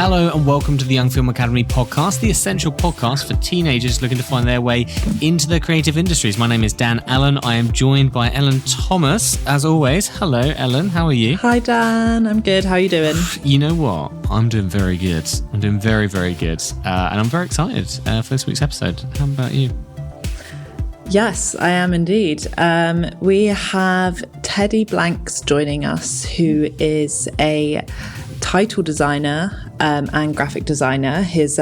Hello and welcome to the Young Film Academy podcast, the essential podcast for teenagers looking to find their way into the creative industries. My name is Dan Allen. I am joined by Ellen Thomas, as always. Hello, Ellen. How are you? Hi, Dan. I'm good. How are you doing? You know what? I'm doing very good. I'm doing very, very good. And I'm very excited for this week's episode. How about you? Yes, I am indeed. We have Teddy Blanks joining us, who is a title designer and graphic designer. His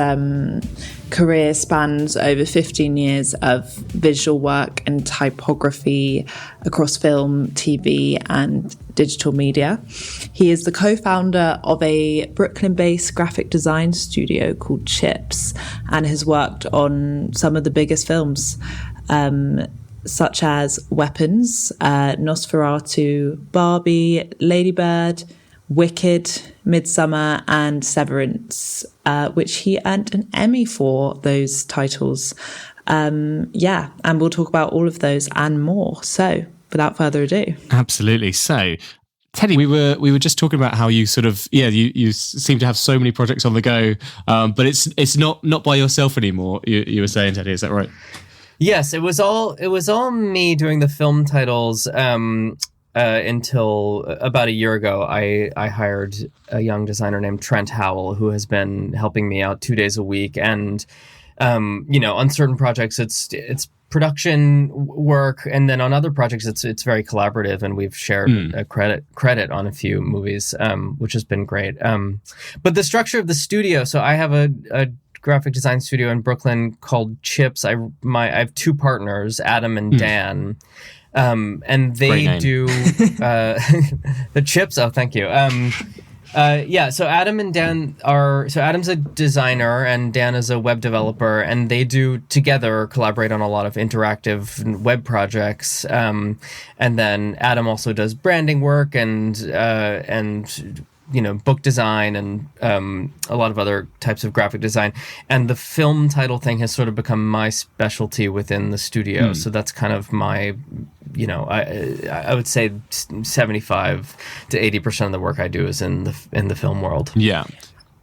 career spans over 15 years of visual work and typography across film, TV, and digital media. He is the co-founder of a Brooklyn-based graphic design studio called Chips and has worked on some of the biggest films, such as Weapons, Nosferatu, Barbie, Lady Bird, Wicked, Midsummer, and Severance, which he earned an Emmy for those titles. And we'll talk about all of those and more. So, without further ado. Absolutely. So, Teddy, we were just talking about how you sort of you seem to have so many projects on the go, but it's not by yourself anymore. You were saying, Teddy, is that right? Yes, it was all me doing the film titles. Until about a year ago, I hired a young designer named Trent Howell, who has been helping me out 2 days a week. And, on certain projects, it's production work. And then on other projects, it's very collaborative. And we've shared a credit on a few movies, which has been great. But the structure of the studio, so I have a graphic design studio in Brooklyn called Chips. I have two partners, Adam and Dan. And they do the Chips. Oh, thank you. So Adam and Dan so Adam's a designer and Dan is a web developer, and they do together collaborate on a lot of interactive web projects. And then Adam also does branding work and book design and a lot of other types of graphic design. And the film title thing has sort of become my specialty within the studio. So that's kind of my, I would say 75 to 80% of the work I do is in the film world. Yeah.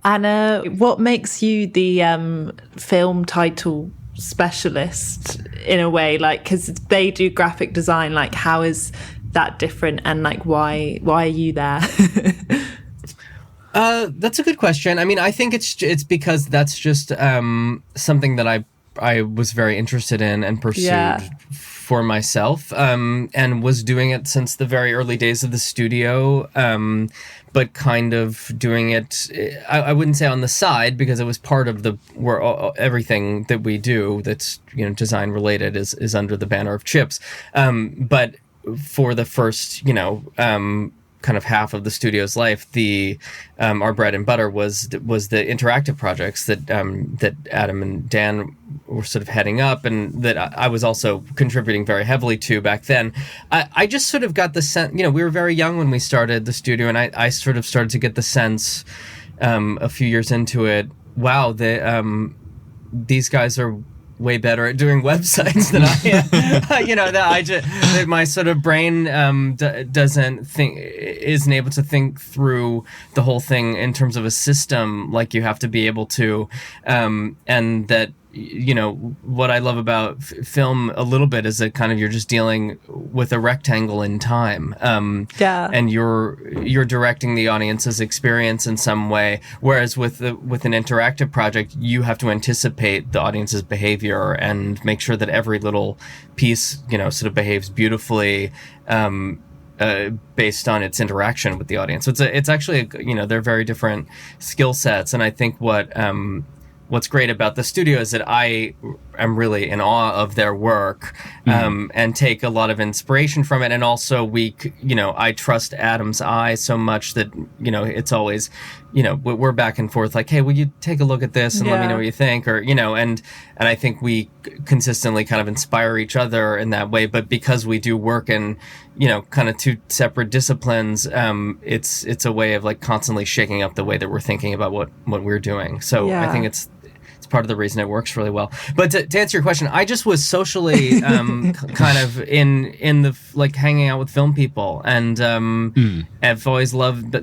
And what makes you the film title specialist in a way? Like, because they do graphic design, like how is that different? And like, why are you there? That's a good question. I mean, I think it's because that's just something that I was very interested in and pursued for myself, and was doing it since the very early days of the studio, but kind of doing it, I wouldn't say on the side, because it was part of everything that we do that's design related is under the banner of Chips, but for the first kind of half of the studio's life, our bread and butter was the interactive projects that Adam and Dan were sort of heading up, and that I was also contributing very heavily to back then. I just sort of got the sense, we were very young when we started the studio, and I sort of started to get the sense a few years into it, wow, these guys are way better at doing websites than I am. That my sort of brain isn't able to think through the whole thing in terms of a system like you have to be able to, and that what I love about film a little bit is that kind of you're just dealing with a rectangle in time, and you're directing the audience's experience in some way, whereas with an interactive project you have to anticipate the audience's behavior and make sure that every little piece sort of behaves beautifully based on its interaction with the audience. So it's actually they're very different skill sets, and I think what's great about the studio is that I am really in awe of their work, and take a lot of inspiration from it. And also I trust Adam's eye so much that, it's always, we're back and forth like, hey, will you take a look at this and let me know what you think? Or, and I think we consistently kind of inspire each other in that way. But because we do work in, kind of two separate disciplines, it's a way of like constantly shaking up the way that we're thinking about what we're doing. So I think it's part of the reason it works really well. But to answer your question, I just was socially kind of in the like hanging out with film people, and I've always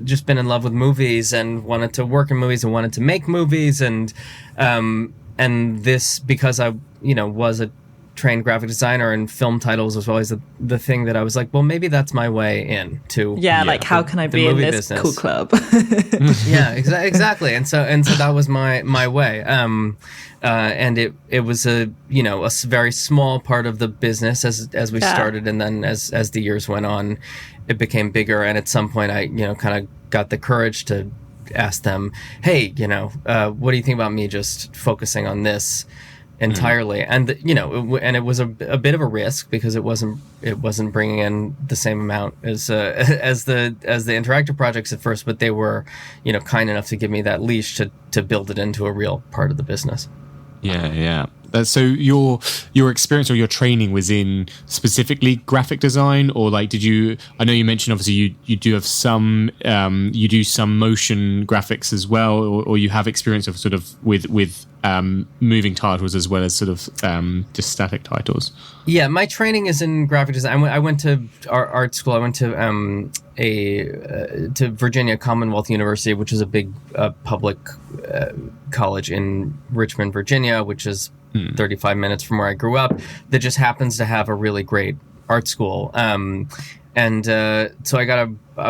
just been in love with movies and wanted to work in movies and wanted to make movies, and this, because I was a trained graphic designer, and film titles was always the thing that I was like, well, maybe that's my way in to like how can I be in this business. Cool club? Yeah, exactly. And so that was my way. And it was a very small part of the business as we started, and then as the years went on, it became bigger. And at some point, I kind of got the courage to ask them, hey, what do you think about me just focusing on this entirely? And and it was a bit of a risk, because it wasn't bringing in the same amount as the interactive projects at first, but they were kind enough to give me that leash to build it into a real part of the business. Yeah. So your experience or your training was in specifically graphic design, or like I know you mentioned obviously you do have some you do some motion graphics as well, or you have experience of sort of with moving titles as well as sort of just static titles. Yeah, my training is in graphic design. I went to art school. I went to to Virginia Commonwealth University, which is a big public college in Richmond, Virginia, which is 35 minutes from where I grew up, that just happens to have a really great art school. So I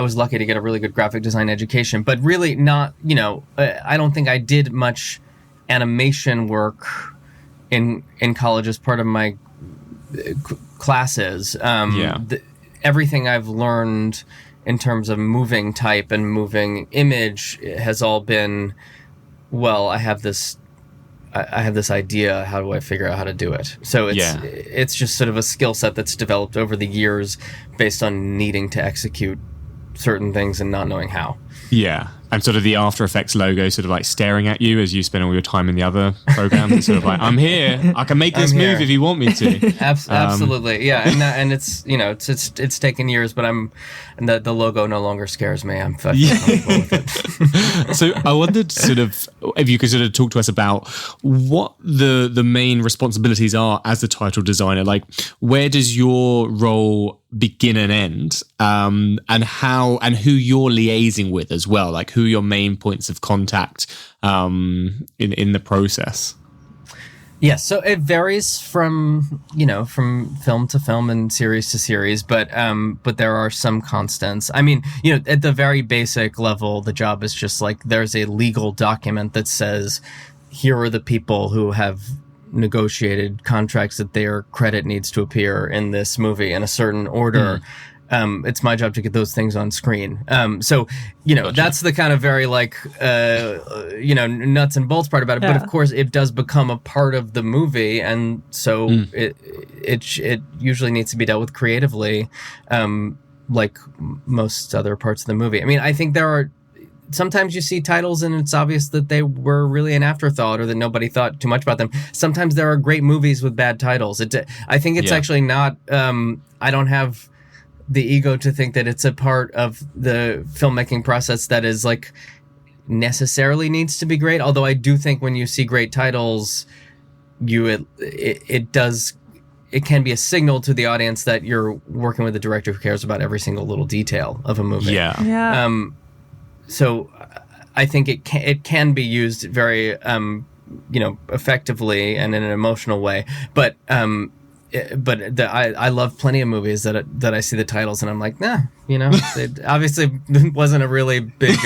was lucky to get a really good graphic design education, but really not, I don't think I did much animation work in college as part of my classes. Everything I've learned in terms of moving type and moving image has all been, well, I have this idea. How do I figure out how to do it? So it's just sort of a skill set that's developed over the years based on needing to execute certain things and not knowing how. Yeah. And sort of the After Effects logo sort of like staring at you as you spend all your time in the other program. It's sort of like, I'm here. I can make this move if you want me to. Absolutely. Yeah. And it's, it's taken years, but the logo no longer scares me. I'm fucking comfortable with it. So I wondered sort of if you could sort of talk to us about what the main responsibilities are as the title designer. Like, where does your role begin and end, and who you're liaising with as well, like who are your main points of contact in the process? Yes, so it varies from film to film and series to series, but there are some constants. I mean, at the very basic level, the job is just like there's a legal document that says here are the people who have negotiated contracts that their credit needs to appear in this movie in a certain order. It's my job to get those things on screen. So gotcha. That's the kind of very like nuts and bolts part about it. Yeah. But of course, it does become a part of the movie, and so it usually needs to be dealt with creatively, like most other parts of the movie. I mean, I think there are. Sometimes you see titles and it's obvious that they were really an afterthought or that nobody thought too much about them. Sometimes there are great movies with bad titles. I think it's actually not. I don't have the ego to think that it's a part of the filmmaking process that is like necessarily needs to be great. Although I do think when you see great titles, it can be a signal to the audience that you're working with a director who cares about every single little detail of a movie. Yeah. So I think it can be used very effectively and in an emotional way, but I love plenty of movies that I see the titles and I'm like, nah, it obviously wasn't a really big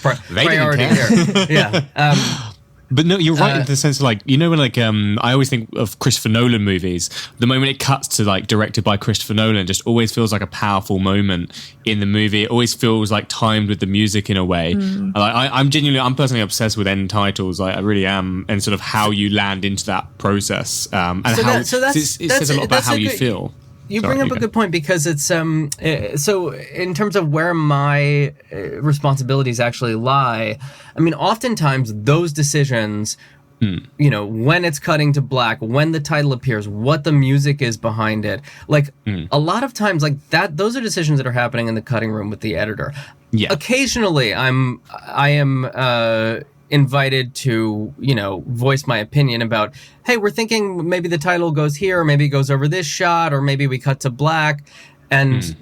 priority here. Yeah. But no, you're right in the sense of like, when like, I always think of Christopher Nolan movies, the moment it cuts to like directed by Christopher Nolan just always feels like a powerful moment in the movie. It always feels like timed with the music in a way. I'm personally obsessed with end titles. Like I really am. And sort of how you land into that process. And it says a lot about how you feel. You bring up a good point because it's so in terms of where my responsibilities actually lie, I mean, oftentimes those decisions, when it's cutting to black, when the title appears, what the music is behind it, like a lot of times like that, those are decisions that are happening in the cutting room with the editor. Yeah. Occasionally I am invited to, voice my opinion about, hey, we're thinking maybe the title goes here, or maybe it goes over this shot, or maybe we cut to black. And,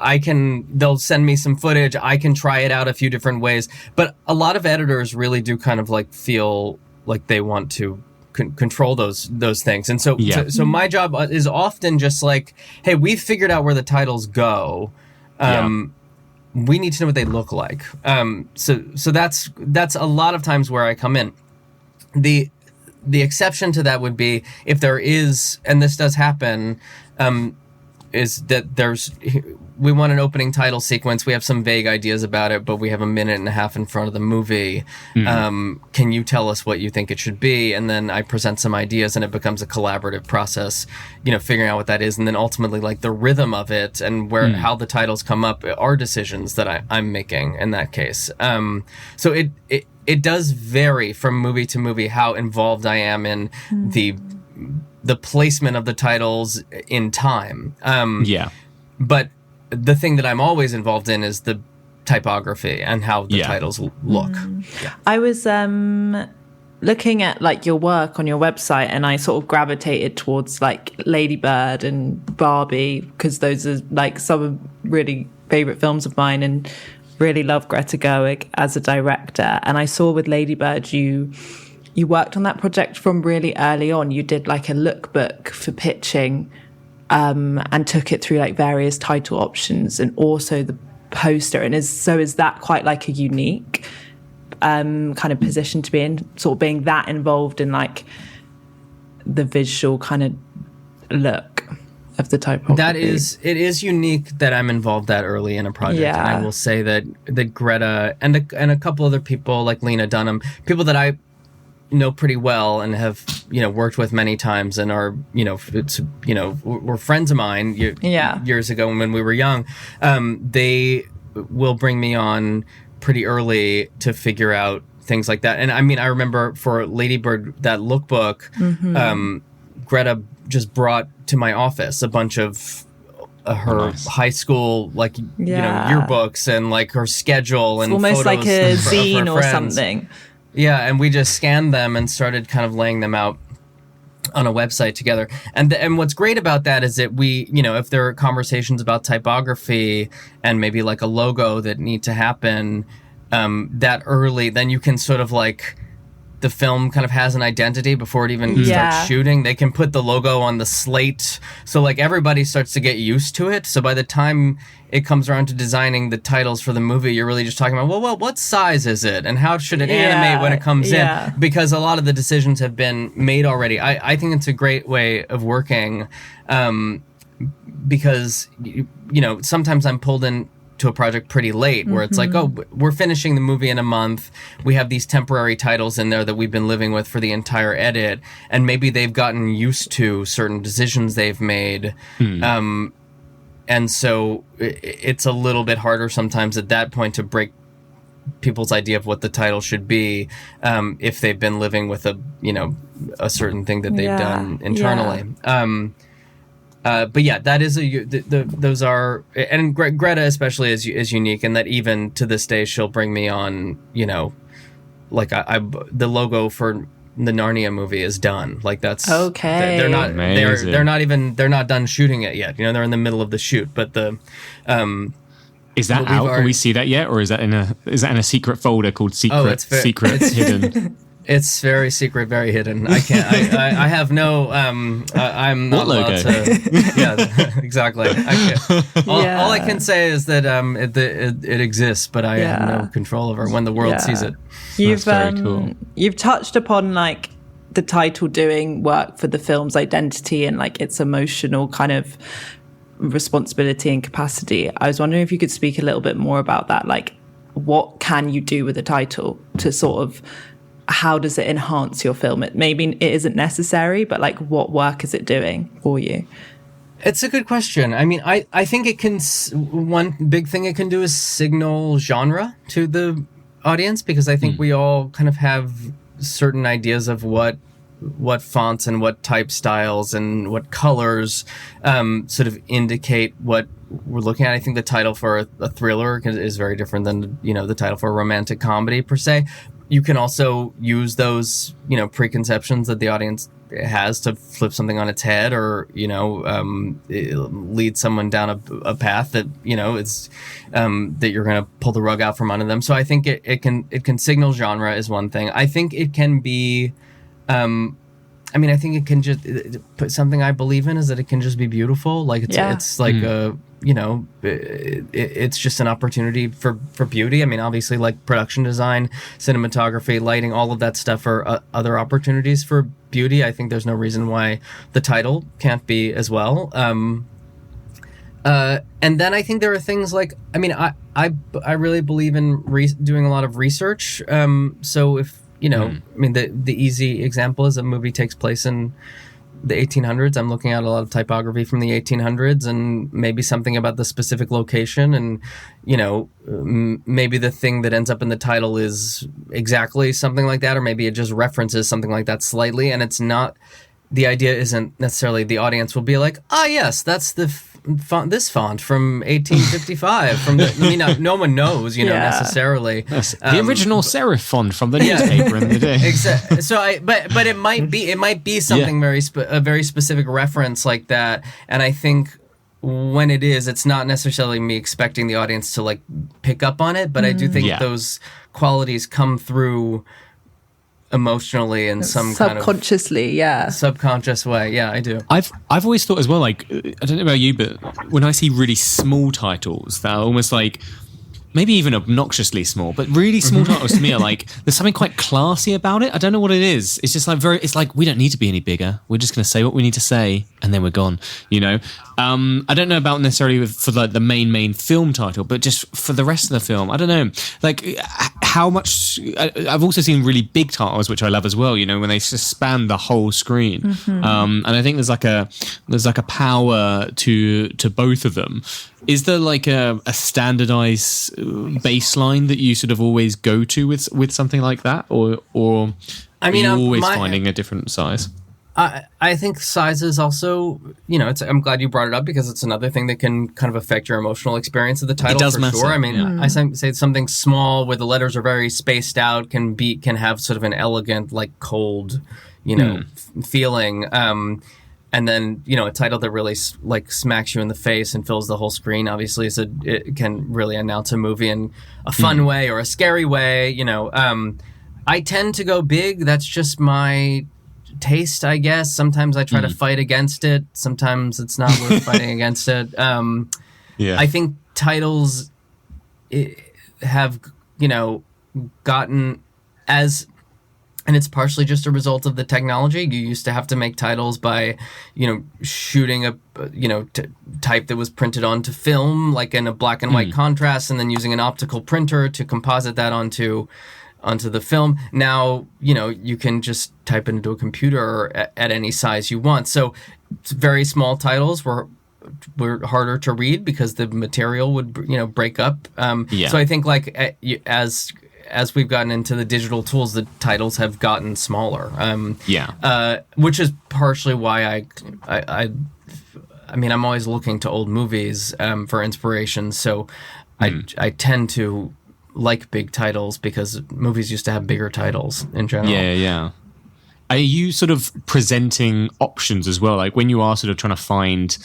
I can, they'll send me some footage. I can try it out a few different ways. But a lot of editors really do kind of like feel like they want to control those things. And so my job is often just like, hey, we've figured out where the titles go. We need to know what they look like. So that's a lot of times where I come in. The exception to that would be if there is, and this does happen, is that we want an opening title sequence. We have some vague ideas about it, but we have a minute and a half in front of the movie. Mm-hmm. Can you tell us what you think it should be? And then I present some ideas, and it becomes a collaborative process, figuring out what that is. And then ultimately, like, the rhythm of it and how the titles come up are decisions that I'm making in that case. So it does vary from movie to movie how involved I am in the placement of the titles in time. But the thing that I'm always involved in is the typography and how the titles look. I was looking at like your work on your website, and I sort of gravitated towards like Lady Bird and Barbie, because those are like some really favorite films of mine, and really love Greta Gerwig as a director. And I saw with Lady Bird you worked on that project from really early on. You did like a lookbook for pitching, and took it through like various title options and also the poster. And is that quite like a unique kind of position to be in, sort of being that involved in like the visual kind of look of the typography? It is unique that I'm involved that early in a project. And I will say that Greta and a couple other people like Lena Dunham, people that I know pretty well and have worked with many times and are were friends of mine years ago when we were young. They will bring me on pretty early to figure out things like that. And I mean, I remember for Lady Bird, that lookbook, Greta just brought to my office a bunch of her high school yearbooks and like her schedule, and almost photos like a zine or friends. something. Yeah, and we just scanned them and started kind of laying them out on a website together. And what's great about that is that we, if there are conversations about typography and maybe like a logo that need to happen that early, then you can sort of like, the film kind of has an identity before it even starts shooting. They can put the logo on the slate. So like everybody starts to get used to it. So by the time it comes around to designing the titles for the movie, you're really just talking about, well, what size is it? And how should it animate when it comes in? Because a lot of the decisions have been made already. I think it's a great way of working because, sometimes I'm pulled in to a project pretty late where it's like, oh, we're finishing the movie in a month. We have these temporary titles in there that we've been living with for the entire edit. And maybe they've gotten used to certain decisions they've made. And so it's a little bit harder sometimes at that point to break people's idea of what the title should be if they've been living with a certain thing that they've done internally. But yeah, that is those are, and Greta especially is unique in that even to this day she'll bring me on, like the logo for the Narnia movie is done. Like that's okay. They're not done shooting it yet. They're in the middle of the shoot, but the is that out? Can we see that yet, or is that in a secret folder called Secrets Hidden? It's very secret, very hidden. I can't. I have no. I'm not allowed to. Yeah, exactly. I can't. All I can say is that it exists, but I have no control over when the world sees it. That's very cool. You've touched upon like the title doing work for the film's identity and like its emotional kind of responsibility and capacity. I was wondering if you could speak a little bit more about that. Like, what can you do with a title to sort of, how does it enhance your film? Maybe it isn't necessary, but like what work is it doing for you? It's a good question. I mean, I think it can, one big thing it can do is signal genre to the audience, because I think we all kind of have certain ideas of what what fonts and what type styles and what colors sort of indicate what we're looking at. I think the title for a thriller is very different than, the title for a romantic comedy per se. You can also use those, preconceptions that the audience has to flip something on its head, or lead someone down a path that it's that you're going to pull the rug out from under them. So I think it can signal genre is one thing. I think it can be I think it can just put something I believe in is that it can just be beautiful. Like it's like it's just an opportunity for beauty. I mean, obviously, like production design, cinematography, lighting, all of that stuff are other opportunities for beauty. I think there's no reason why the title can't be as well. And then I think there are things like, I really believe in doing a lot of research. So if, the easy example is a movie takes place in the 1800s. I'm looking at a lot of typography from the 1800s and maybe something about the specific location. And, maybe the thing that ends up in the title is exactly something like that, or maybe it just references something like that slightly. And it's not, the idea isn't necessarily the audience will be like, yes, that's the this font from 1855 from no one knows necessarily the original serif font from the newspaper in the day. Exactly. So but it might be something a very specific reference like that. And I think when it is, it's not necessarily me expecting the audience to like pick up on it, but I do think those qualities come through emotionally in some subconsciously, subconscious way. I do. I've always thought as well, like, I don't know about you, but when I see really small titles that are almost like maybe even obnoxiously small, but really small titles to me are like, there's something quite classy about it. I don't know what it is. It's just like it's like, we don't need to be any bigger. We're just going to say what we need to say and then we're gone, I don't know about necessarily for like the main film title, but just for the rest of the film, I don't know, like how much. I've also seen really big titles, which I love as well, when they just span the whole screen. And I think there's like a power to both of them. Is there like a standardized baseline that you sort of always go to with something like that, or are you always finding a different size? I think size is also, I'm glad you brought it up because it's another thing that can kind of affect your emotional experience of the title. It does for matter. Sure. I mean, I say something small where the letters are very spaced out can have sort of an elegant, like cold, feeling. And then, a title that really like smacks you in the face and fills the whole screen, obviously, it can really announce a movie in a fun way or a scary way. I tend to go big. That's just my taste, I guess. Sometimes I try to fight against it. Sometimes it's not worth fighting against it. I think titles have, gotten as... And it's partially just a result of the technology. You used to have to make titles by, shooting a, type that was printed onto film, like in a black and white contrast, and then using an optical printer to composite that onto the film. Now, you can just type it into a computer at any size you want. So very small titles were harder to read because the material would, break up. So I think like as we've gotten into the digital tools, the titles have gotten smaller. Which is partially why I'm always looking to old movies for inspiration. So I tend to like big titles because movies used to have bigger titles in general. Yeah. Are you sort of presenting options as well? Like when you are sort of trying to find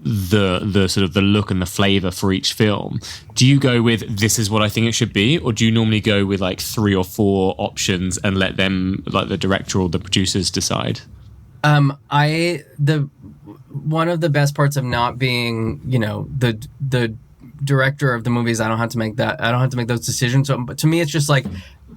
the sort of the look and the flavor for each film, do you go with this is what I think it should be, or do you normally go with like 3 or 4 options and let them, like the director or the producers, decide? One of the best parts of not being the director of the movies, I don't have to make those decisions. So, but to me it's just like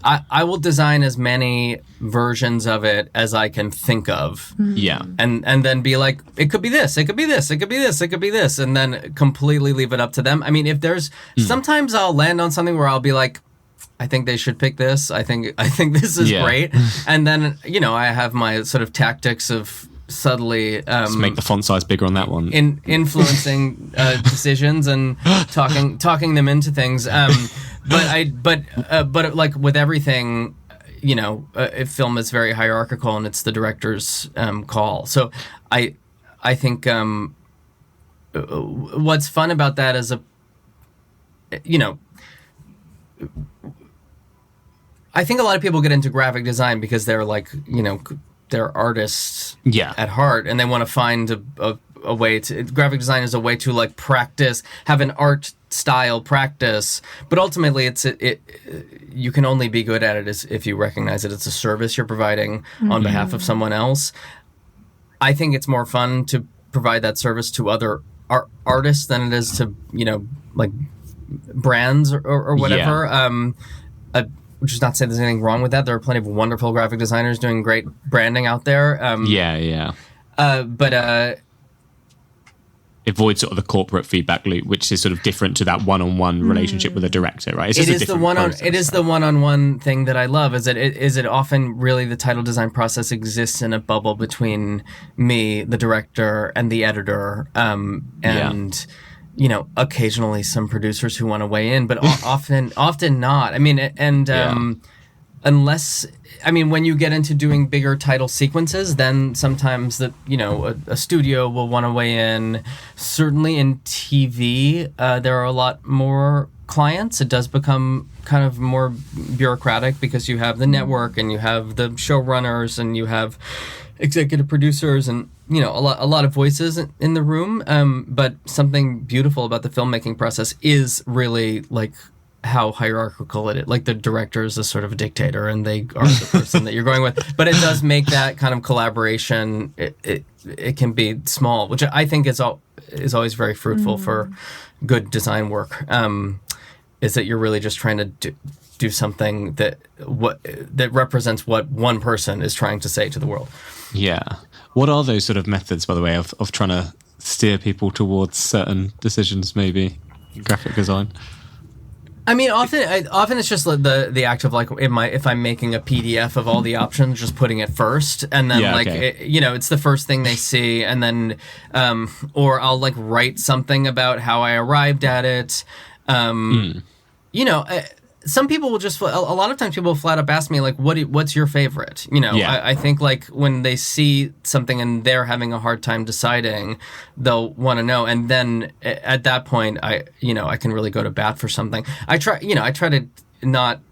I will design as many versions of it as I can think of. And then be like, it could be this, it could be this, it could be this, it could be this, and then completely leave it up to them. I mean, if there's sometimes I'll land on something where I'll be like, I think they should pick this. I think this is great. And then, I have my sort of tactics of subtly just make the font size bigger on that one, influencing decisions and talking them into things. But like with everything, if film is very hierarchical and it's the director's call. So I think what's fun about that is I think a lot of people get into graphic design because they're like, they're artists at heart, and they want to find a way to. Graphic design is a way to like practice, have an art style practice, but ultimately you can only be good at it if you recognize that it's a service you're providing on behalf of someone else. I think it's more fun to provide that service to other artists than it is to like brands or whatever. Which is not to say there's anything wrong with that. There are plenty of wonderful graphic designers doing great branding out there. But avoid sort of the corporate feedback loop, which is sort of different to that one-on-one relationship with a director, right? It is the one-on-one thing that I love. Is it often really the title design process exists in a bubble between me, the director, and the editor, and occasionally some producers who want to weigh in, but often not. I mean, unless, when you get into doing bigger title sequences, then sometimes a studio will want to weigh in. Certainly in TV, there are a lot more clients. It does become kind of more bureaucratic because you have the network and you have the showrunners and you have executive producers and a lot of voices in the room, but something beautiful about the filmmaking process is really like how hierarchical it is. Like the director is a sort of a dictator and they are the person that you're going with, but it does make that kind of collaboration, it can be small, which I think is always very fruitful for good design work, is that you're really just trying to do something that represents what one person is trying to say to the world. Yeah. What are those sort of methods, by the way, of trying to steer people towards certain decisions, maybe in graphic design? Often it's just the act of like, if I'm making a PDF of all the options, just putting it first, and then it's the first thing they see, and then or I'll like write something about how I arrived at it. Some people will just, a lot of times people will flat up ask me, like, what's your favorite? I think, like, when they see something and they're having a hard time deciding, they'll want to know. And then at that point, I can really go to bat for something. I try to not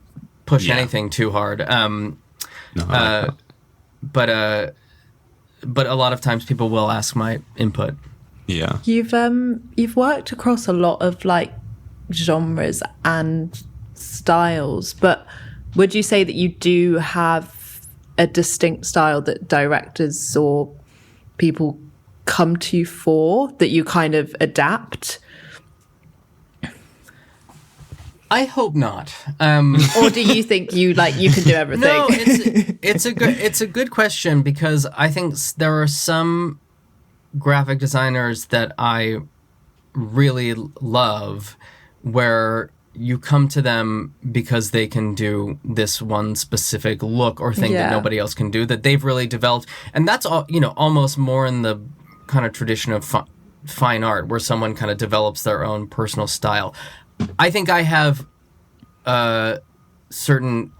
push anything too hard. But a lot of times people will ask my input. Yeah. You've worked across a lot of, like, genres and styles, but would you say that you do have a distinct style that directors or people come to you for, that you kind of adapt? I hope not. Or do you think you can do everything? No, it's a good question, because I think there are some graphic designers that I really love where you come to them because they can do this one specific look or thing that nobody else can do, that they've really developed. And that's all, almost more in the kind of tradition of fine art, where someone kind of develops their own personal style. I think I have certain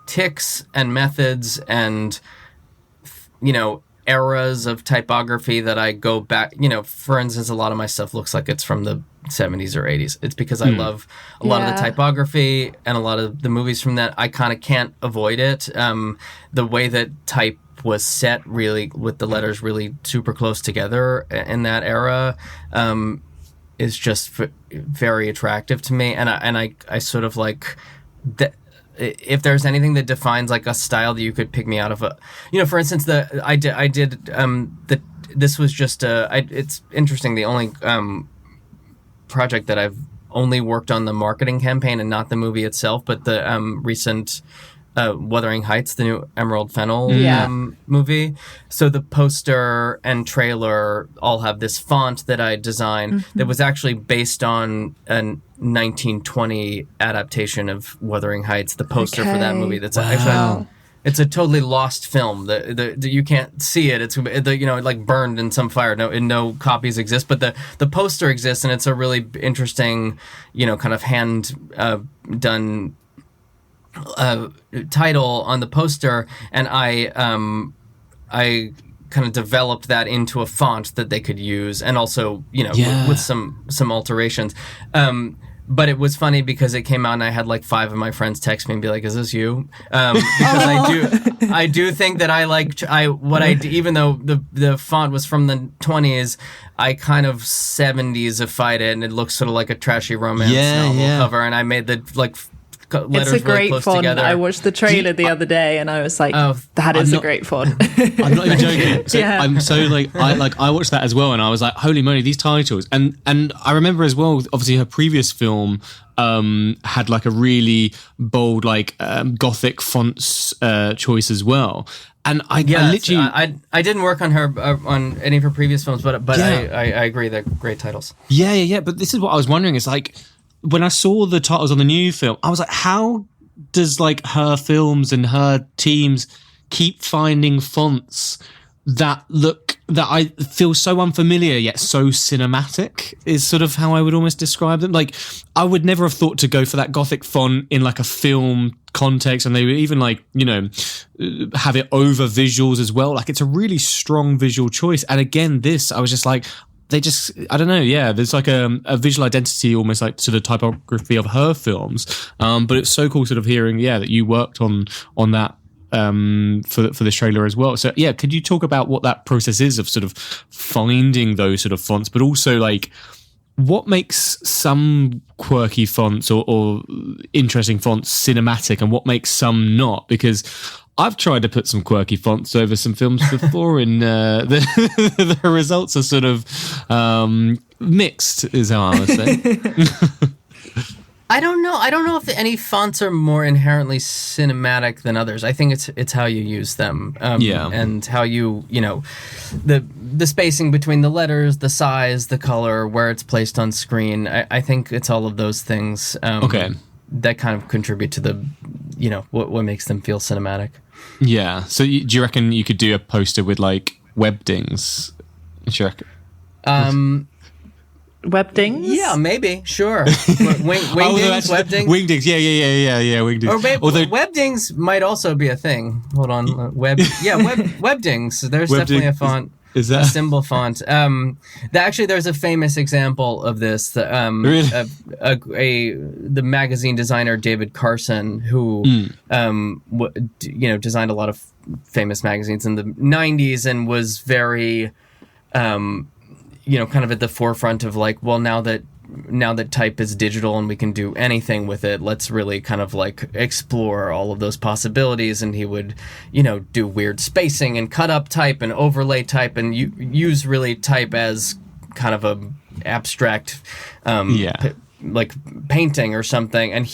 tics and methods and, eras of typography that I go back, for instance, a lot of my stuff looks like it's from the 70s or 80s. It's because I love a lot of the typography and a lot of the movies from that. I kind of can't avoid it. The way that type was set, really, with the letters really super close together in that era, is just very attractive to me. And I sort of like that. If there's anything that defines like a style that you could pick me out of, for instance, this was just it's interesting. The only project that I've only worked on the marketing campaign and not the movie itself, but the recent Wuthering Heights, the new Emerald Fennell movie. So the poster and trailer all have this font that I designed that was actually based on a 1920 adaptation of Wuthering Heights, the poster for that movie. That's actually... It's a totally lost film. The you can't see it. It's it like burned in some fire. No copies exist, but the poster exists, and it's a really interesting, kind of hand done title on the poster, and I kind of developed that into a font that they could use, and also, with some alterations. But it was funny because it came out and I had like 5 of my friends text me and be like, "Is this you?" Because I do think that even though the font was from the 20s, I kind of 70s-ified it, and it looks sort of like a trashy romance novel cover, and I made the letters it's a great really close font. together. I watched the trailer the other day, and I was like, "That is a great font." I'm not even joking. So I'm so I watched that as well, and I was like, "Holy moly, these titles!" And I remember as well. Obviously, her previous film had like a really bold Gothic fonts choice as well. And I literally I didn't work on her on any of her previous films, but I agree, they're great titles. Yeah. But this is what I was wondering. It's like, when I saw the titles on the new film, I was like, how does her films and her teams keep finding fonts that I feel so unfamiliar yet so cinematic, is sort of how I would almost describe them. Like, I would never have thought to go for that Gothic font in like a film context, and they would even have it over visuals as well. Like, it's a really strong visual choice. And again, I was just like, I don't know, there's like a visual identity almost like to the typography of her films, but it's so cool sort of hearing that you worked on that for this trailer as well. So could you talk about what that process is of sort of finding those sort of fonts, but also like what makes some quirky fonts or interesting fonts cinematic and what makes some not? Because I've tried to put some quirky fonts over some films before, and the results are sort of mixed, is how I would say. I don't know if any fonts are more inherently cinematic than others. I think it's how you use them, and how you the spacing between the letters, the size, the color, where it's placed on screen. I think it's all of those things. That kind of contribute to the what makes them feel cinematic. Yeah. So do you reckon you could do a poster with like webdings? Do you reckon? Webdings? Yeah, maybe. Sure. Wingdings, webdings. Wingdings. Yeah. Wingdings. Or webdings might also be a thing. Hold on. Webdings. There's definitely a font. Is that a symbol font? Actually, there's a famous example of this. Really? The magazine designer David Carson, who designed a lot of famous magazines in the 90s and was very, kind of at the forefront of like, well, now that type is digital and we can do anything with it, let's really kind of like explore all of those possibilities. And he would, do weird spacing and cut up type and overlay type and use really type as kind of a abstract, like painting or something. And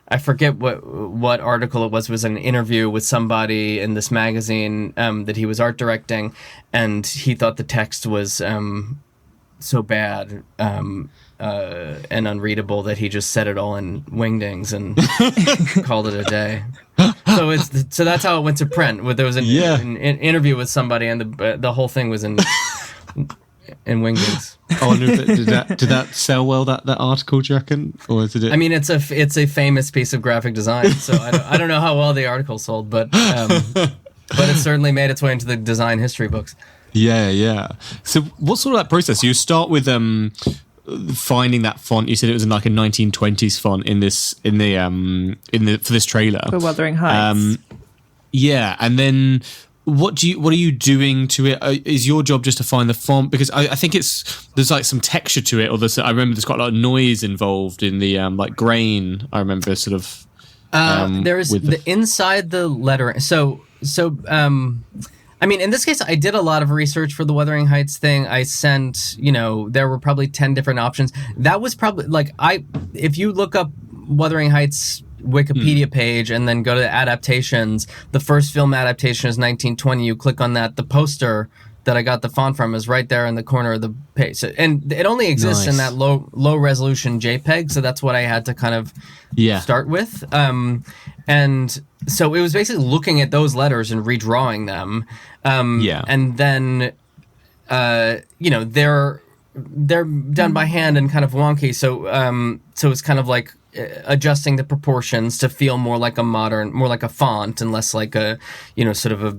I forget what article it was an interview with somebody in this magazine that he was art directing, and he thought the text was so bad and unreadable that he just set it all in wingdings and called it a day. So that's how it went to print. There was an interview with somebody, and the whole thing was in wingdings. Oh, did that sell well, that article, do you reckon? Or did it? I mean, it's a famous piece of graphic design, so I don't know how well the article sold, but it certainly made its way into the design history books. Yeah. So what's sort of that process? You start with finding that font. You said it was in like a 1920s font for this trailer for Wuthering Heights. And then what are you doing to it? Is your job just to find the font? Because I think there's like some texture to it, or I remember there's quite a lot of noise involved in the like grain. I remember sort of. There's inside the letter. So. I mean, in this case, I did a lot of research for the Wuthering Heights thing. I sent, there were probably 10 different options. That was probably if you look up Wuthering Heights Wikipedia page and then go to the adaptations, the first film adaptation is 1920. You click on that. The poster that I got the font from is right there in the corner of the page. So, and it only exists in that low resolution JPEG. So that's what I had to kind of start with. And so it was basically looking at those letters and redrawing them. And then, they're done by hand and kind of wonky. So it's kind of like adjusting the proportions to feel more like a font and less like a, sort of a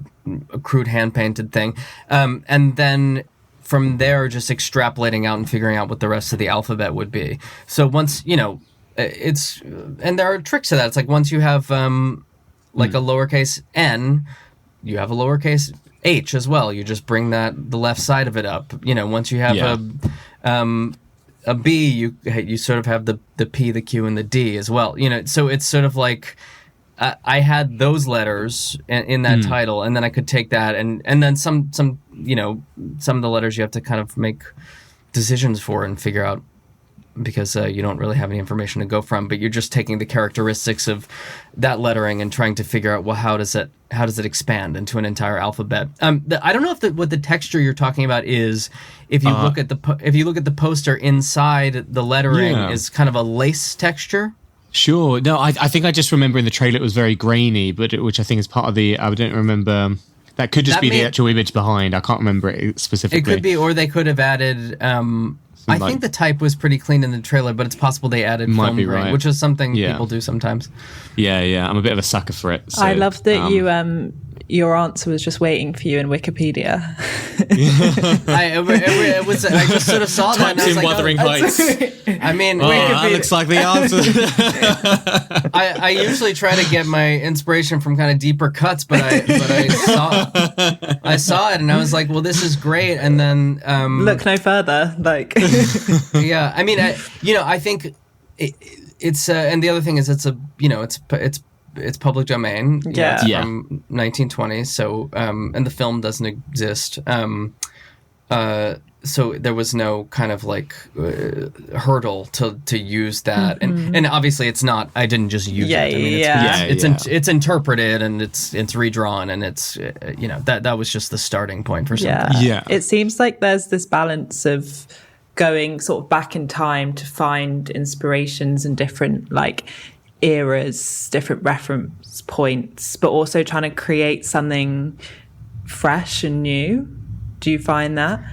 crude hand painted thing. And then from there, just extrapolating out and figuring out what the rest of the alphabet would be. So once, and there are tricks to that. It's like once you have like a lowercase n, you have a lowercase h as well. You just bring the left side of it up. Once you have a B, you sort of have the P, the Q, and the D as well. So it's sort of like I had those letters in that title, and then I could take that and then some of the letters you have to kind of make decisions for and figure out, because you don't really have any information to go from, but you're just taking the characteristics of that lettering and trying to figure out, well, how does it expand into an entire alphabet? I don't know if what the texture you're talking about is. If you look at the poster, inside the lettering is kind of a lace texture. Sure. No, I think I just remember in the trailer it was very grainy, which I think is part of the. I don't remember. That could just be the actual image behind. I can't remember it specifically. It could be, or they could have added. I think the type was pretty clean in the trailer, but it's possible they added film grain, which is something people do sometimes. Yeah. I'm a bit of a sucker for it. So, I love that your answer was just waiting for you in Wikipedia. I just sort of saw that and I was like, Wuthering Heights. I mean, that looks like the answer. I usually try to get my inspiration from kind of deeper cuts, but I saw it and I was like, well, this is great. And then look no further. Like, yeah, I mean, I think it's and the other thing is it's public domain. From 1920. So and the film doesn't exist. So there was no kind of like hurdle to use that, and obviously it's not. I didn't just use it. I mean, it's interpreted and it's redrawn, and it's that was just the starting point for something. Yeah. It seems like there's this balance of going sort of back in time to find inspirations in different like eras, different reference points, but also trying to create something fresh and new. Do you find that?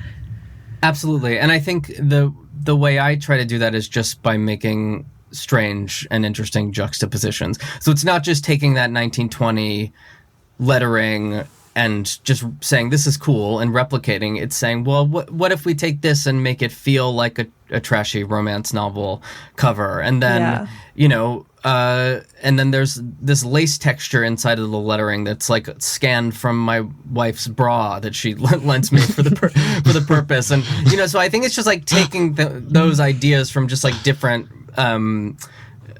Absolutely. And I think the way I try to do that is just by making strange and interesting juxtapositions. So it's not just taking that 1920 lettering and just saying this is cool and replicating. It's saying, well, what if we take this and make it feel like a trashy romance novel cover? And then, and then there's this lace texture inside of the lettering that's like scanned from my wife's bra that she lends me for the purpose. And so I think it's just like taking those ideas from just like different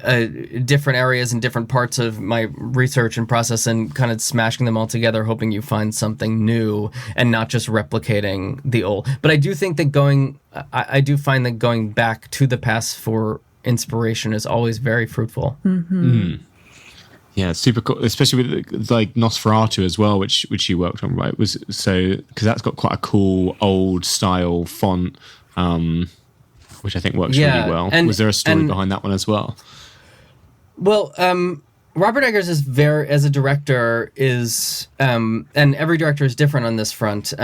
areas and different parts of my research and process and kind of smashing them all together, hoping you find something new and not just replicating the old. But I do think that I do find that going back to the past for inspiration is always very fruitful. Yeah, super cool, especially with like Nosferatu as well, which you worked on, right? Because that's got quite a cool old style font, which I think works really well. And was there a story behind that one as well? Well, Robert Eggers as a director is, and every director is different on this front.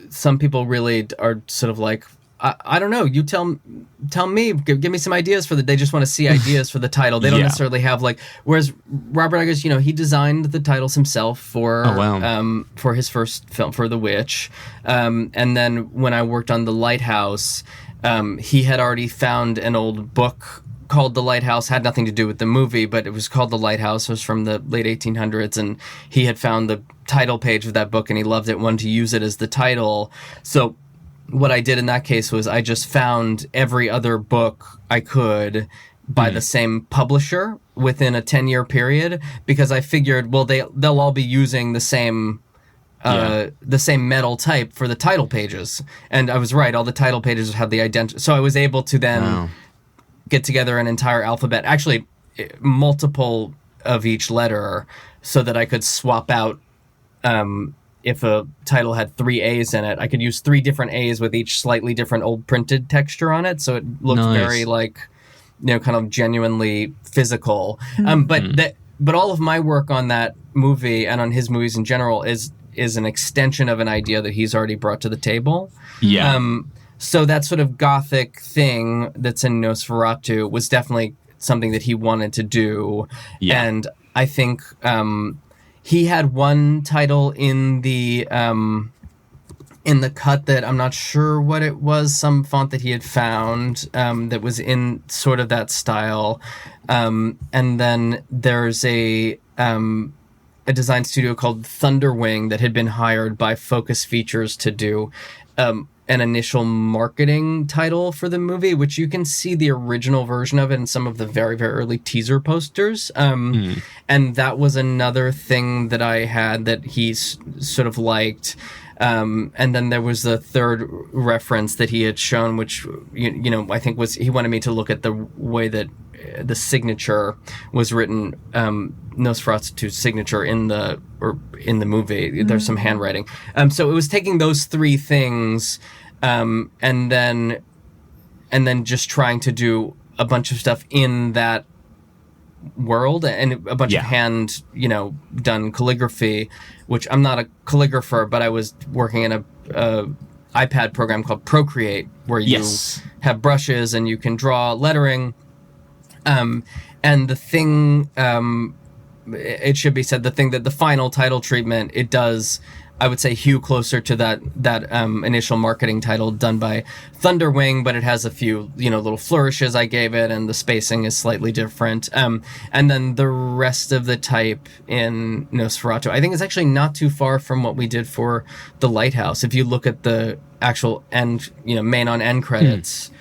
Some people really are sort of like, I don't know. You tell me. Give me some ideas for they just want to see ideas for the title. They don't necessarily have like. Whereas Robert Eggers, he designed the titles himself for his first film, for The Witch, and then when I worked on The Lighthouse, he had already found an old book called The Lighthouse. Had nothing to do with the movie, but it was called The Lighthouse. It was from the late 1800s, and he had found the title page of that book, and he loved it. Wanted to use it as the title, so. What I did in that case was I just found every other book I could by the same publisher within a 10-year period, because I figured, well, they'll all be using the same metal type for the title pages. And I was right, all the title pages have the identity. So I was able to then get together an entire alphabet, actually multiple of each letter, so that I could swap out if a title had 3 A's in it, I could use 3 different A's with each slightly different old printed texture on it, so it looked very like, kind of genuinely physical. But all of my work on that movie and on his movies in general is an extension of an idea that he's already brought to the table. So that sort of gothic thing that's in Nosferatu was definitely something that he wanted to do. Yeah. And I think he had one title in the cut that I'm not sure what it was, some font that he had found that was in sort of that style. And then there's a design studio called Thunderwing that had been hired by Focus Features to do an initial marketing title for the movie, which you can see the original version of it in some of the very, very early teaser posters. And that was another thing that I had that he sort of liked. And then there was the third reference that he had shown, which, you know, I think was, he wanted me to look at the way that the signature was written, Nosferatu's signature in the movie. There's some handwriting. So it was taking those three things, and then just trying to do a bunch of stuff in that world and a bunch of hand, done calligraphy, which I'm not a calligrapher, but I was working in a iPad program called Procreate, where you have brushes and you can draw lettering. And the thing, it should be said, the thing that the final title treatment, it does, I would say, hew closer to that initial marketing title done by Thunderwing, but it has a few, little flourishes I gave it, and the spacing is slightly different. And then the rest of the type in Nosferatu, I think it's actually not too far from what we did for The Lighthouse. If you look at the actual end, main on end credits,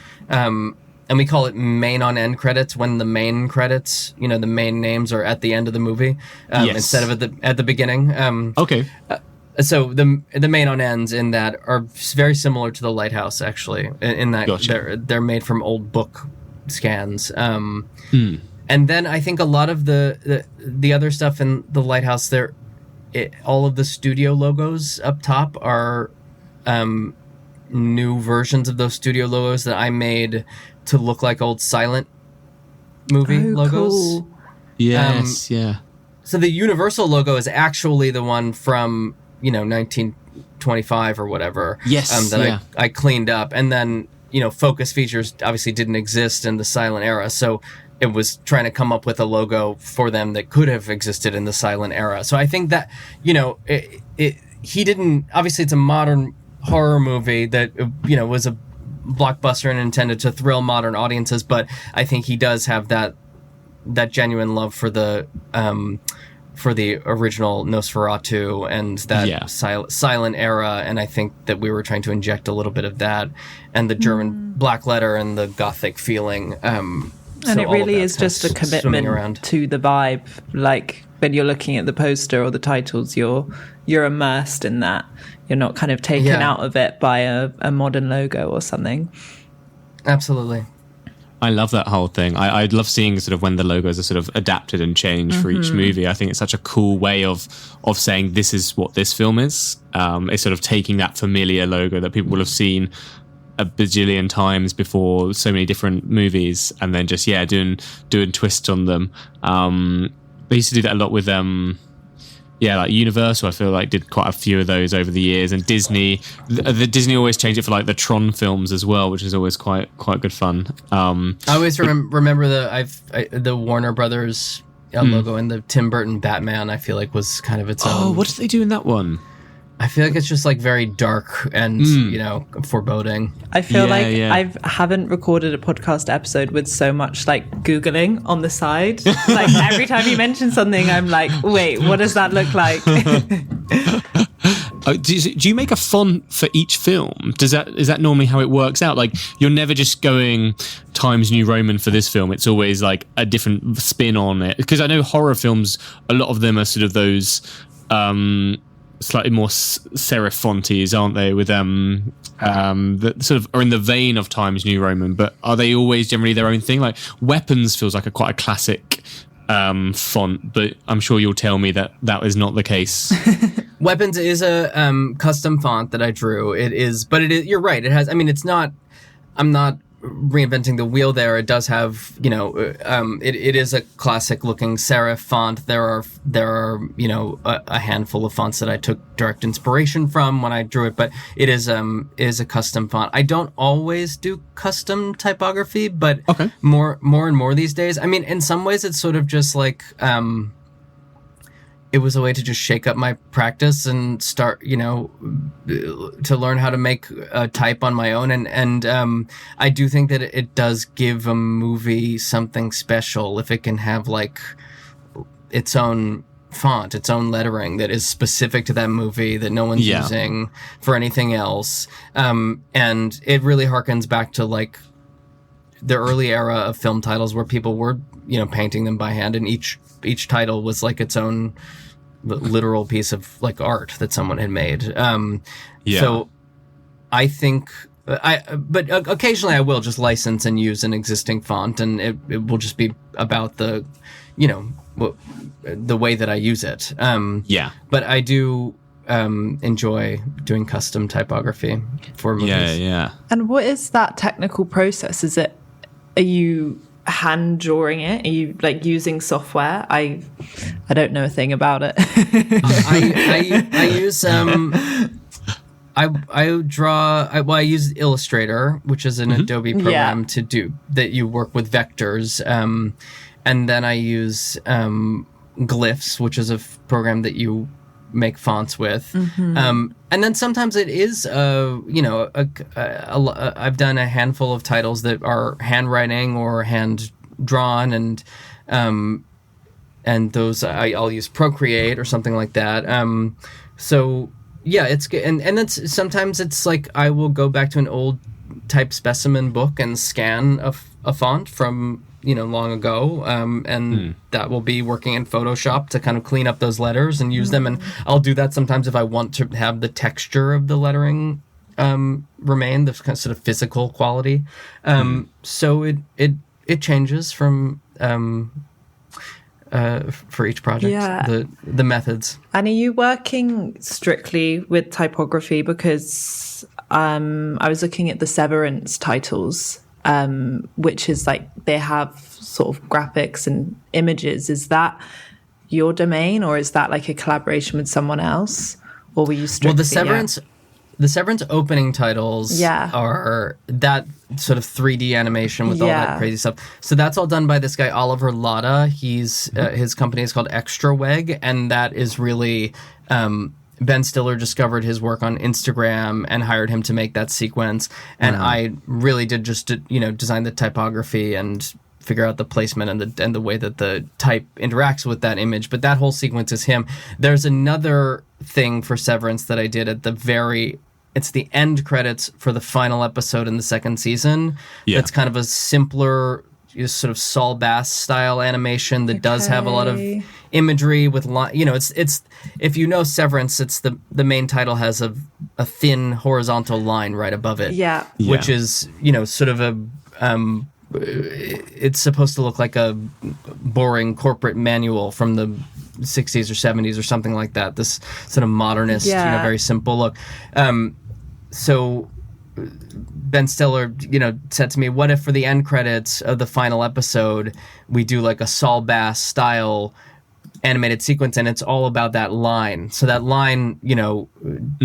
and we call it main on end credits when the main credits, the main names are at the end of the movie, instead of at the beginning. Okay. So the main on ends in that are very similar to The Lighthouse, actually, in that they're made from old book scans. And then I think a lot of the other stuff in The Lighthouse, all of the studio logos up top are new versions of those studio logos that I made to look like old silent movie logos. Cool. Yes, So the Universal logo is actually the one from 1925 or whatever. Yes, I cleaned up, and then Focus Features obviously didn't exist in the silent era, so it was trying to come up with a logo for them that could have existed in the silent era. So I think that he didn't. Obviously, it's a modern horror movie that was a blockbuster and intended to thrill modern audiences, but I think he does have that genuine love for the original Nosferatu and that silent era, and I think that we were trying to inject a little bit of that and the German black letter and the gothic feeling. And it really is just a commitment to the vibe. Like when you're looking at the poster or the titles, you're immersed in that. You're not kind of taken out of it by a modern logo or something. Absolutely. I love that whole thing. I'd love seeing sort of when the logos are sort of adapted and changed for each movie. I think it's such a cool way of saying this is what this film is. It's sort of taking that familiar logo that people will have seen a bajillion times before so many different movies, and then just doing twists on them. They used to do that a lot with like Universal, I feel like did quite a few of those over the years, and Disney. The Disney always changed it for like the Tron films as well, which is always quite good fun. I always remember the Warner Brothers logo and the Tim Burton Batman. I feel like was kind of its own. Oh, what did they do in that one? I feel like it's just like very dark and foreboding. I feel I haven't recorded a podcast episode with so much like Googling on the side. Like every time you mention something, I'm like, wait, what does that look like? Do you make a font for each film? Is that normally how it works out? Like you're never just going Times New Roman for this film. It's always like a different spin on it. Because I know horror films, a lot of them are sort of those slightly more serif fonties, aren't they? With that sort of are in the vein of Times New Roman, but are they always generally their own thing? Like Weapons feels like quite a classic font, but I'm sure you'll tell me that is not the case. Weapons is a custom font that I drew. It is, but it is. You're right. It has. I mean, it's not. I'm not reinventing the wheel there. It does have, it is a classic looking serif font. There are a handful of fonts that I took direct inspiration from when I drew it, but it is a custom font. I don't always do custom typography, but more and more these days. I mean, in some ways it's sort of just like, it was a way to just shake up my practice and start, to learn how to make a type on my own. And I do think that it does give a movie something special if it can have like its own font, its own lettering that is specific to that movie that no one's using for anything else. And it really harkens back to like the early era of film titles where people were, painting them by hand, and each title was like its own literal piece of like art that someone had made. So I think but occasionally I will just license and use an existing font, and it will just be about the, the way that I use it. But I do enjoy doing custom typography for movies. And what is that technical process? Are you hand drawing it? Are you like using software? I don't know a thing about it. I use I use Illustrator, which is an Adobe program to do that. You work with vectors, and then I use Glyphs, which is a program that you make fonts with. And then sometimes it is, I've done a handful of titles that are handwriting or hand drawn, and those I'll use Procreate or something like that. So yeah, it's good. And that's, sometimes it's like I will go back to an old type specimen book and scan a font from, long ago. And that will be working in Photoshop to kind of clean up those letters and use them. And I'll do that sometimes if I want to have the texture of the lettering remain, the kind of sort of physical quality. So it changes from for each project, the methods. And are you working strictly with typography? Because I was looking at the Severance titles, which is like they have sort of graphics and images. Is that your domain, or is that like a collaboration with someone else, or were you strictly? Well, the Severance opening titles are that sort of 3D animation with all that crazy stuff. So that's all done by this guy, Oliver Lotta. He's his company is called Extraweg, and that is really Ben Stiller discovered his work on Instagram and hired him to make that sequence. And I really did just design the typography and figure out the placement and the way that the type interacts with that image. But that whole sequence is him. There's another thing for Severance that I did at it's the end credits for the final episode in the second season. That's kind of a simpler, sort of Saul Bass style animation that does have a lot of imagery with it's if you know Severance, it's the main title has a thin horizontal line right above it, which is sort of a it's supposed to look like a boring corporate manual from the 60s or 70s or something like that, this sort of modernist very simple look. So Ben Stiller, said to me, what if for the end credits of the final episode, we do like a Saul Bass style animated sequence, and it's all about that line. So that line,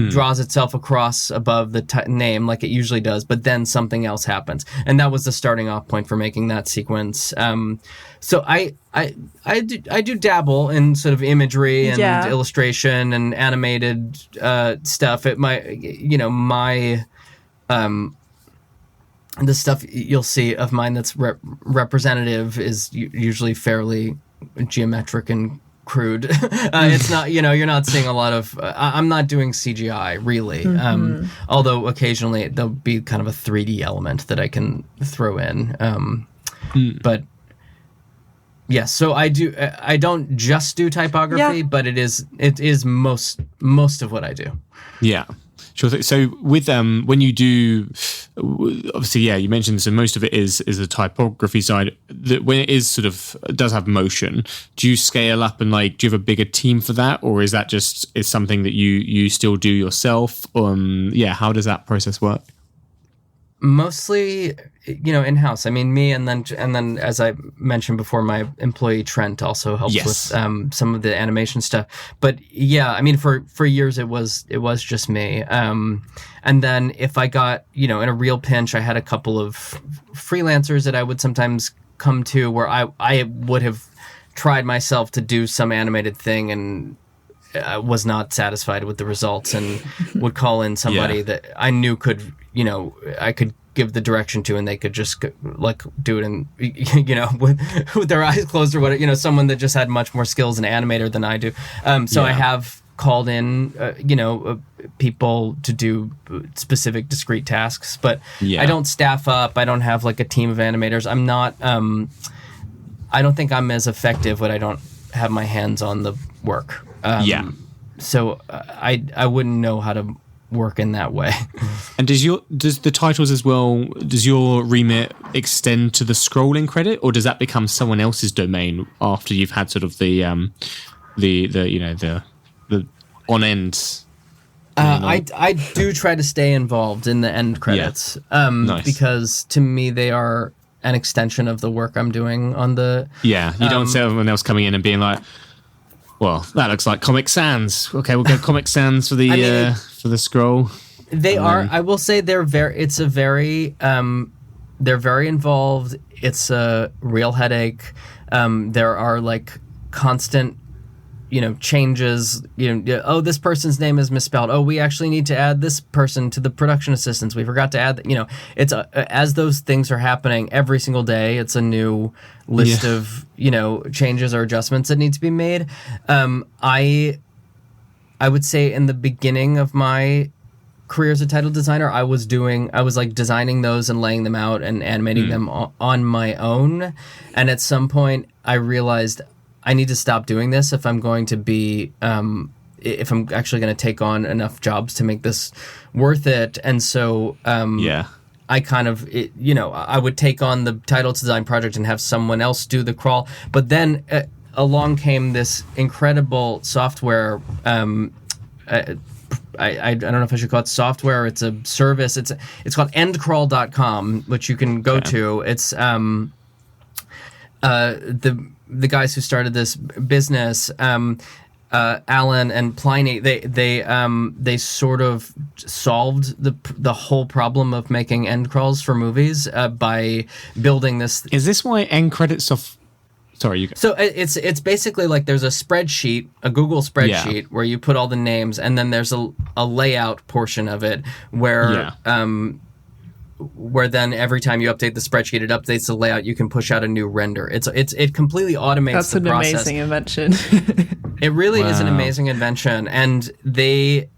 draws itself across above the name like it usually does, but then something else happens. And that was the starting off point for making that sequence. So I do dabble in sort of imagery and illustration and animated stuff. The stuff you'll see of mine that's representative is usually fairly geometric and crude. It's not, you're not seeing a lot of, I'm not doing CGI really. Although occasionally there'll be kind of a 3D element that I can throw in. But yeah, so I don't just do typography, but it is most of what I do. Yeah. Sure. So with when you do, obviously, you mentioned so most of it is the typography side. That when it is sort of does have motion, do you scale up and do you have a bigger team for that, or is that is something that you still do yourself? How does that process work? Mostly, in-house. I mean, me and then as I mentioned before, my employee Trent also helps with some of the animation stuff. But yeah, I mean, for years it was just me. And then if I got, in a real pinch, I had a couple of freelancers that I would sometimes come to where I would have tried myself to do some animated thing and was not satisfied with the results and would call in somebody that I knew could, I could give the direction to, and they could just do it in, with their eyes closed or whatever, someone that just had much more skills as an animator than I do. I have called in, people to do specific discrete tasks, but I don't staff up. I don't have like a team of animators. I'm not, I don't think I'm as effective when I don't have my hands on the work. So I wouldn't know how to work in that way. And does the titles as well, does your remit extend to the scrolling credit, or does that become someone else's domain after you've had sort of the on end? I do try to stay involved in the end credits, nice. Because to me they are an extension of the work I'm doing on the. Yeah, you don't see everyone else coming in and being like, well, that looks like Comic Sans. Okay, we'll go Comic Sans for the for the scroll. They are. I will say they're very. It's a very. They're very involved. It's a real headache. There are like constant, changes. Oh, this person's name is misspelled. Oh, we actually need to add this person to the production assistants. We forgot to add that. It's as those things are happening every single day. It's a new list of changes or adjustments that need to be made. I would say in the beginning of my career as a title designer, I was like designing those and laying them out and animating them on my own. And at some point, I realized I need to stop doing this if I'm going to be, if I'm actually going to take on enough jobs to make this worth it. And so, I kind of, I would take on the title design project and have someone else do the crawl. But then along came this incredible software. I don't know if I should call it software. It's a service. It's called endcrawl.com, which you can go to. It's the guys who started this business, Alan and Pliny, they sort of solved the whole problem of making end crawls for movies by building this. Is this why end credits of? Sorry, you go. So it's basically like there's a spreadsheet, a Google spreadsheet where you put all the names, and then there's a layout portion of it where then every time you update the spreadsheet, it updates the layout. You can push out a new render. It completely automates the process. That's an amazing invention. It really is an amazing invention, and they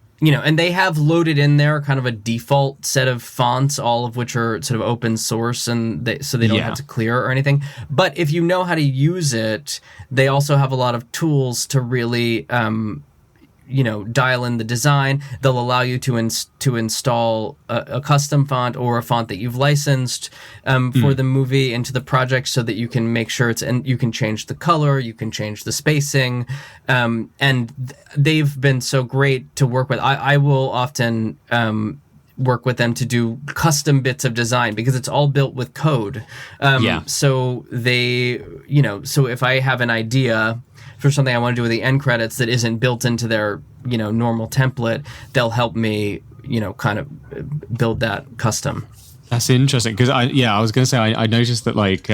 have loaded in there kind of a default set of fonts, all of which are sort of open source, and so they don't have to clear or anything. But if you know how to use it, they also have a lot of tools to really dial in the design. They'll allow you to install a custom font or a font that you've licensed for the movie into the project, so that you can make sure and you can change the color, you can change the spacing, and they've been so great to work with. I will often work with them to do custom bits of design because it's all built with code. So they, so if I have an idea for something I want to do with the end credits that isn't built into their, normal template, they'll help me, kind of build that custom. That's interesting because I was going to say I noticed that like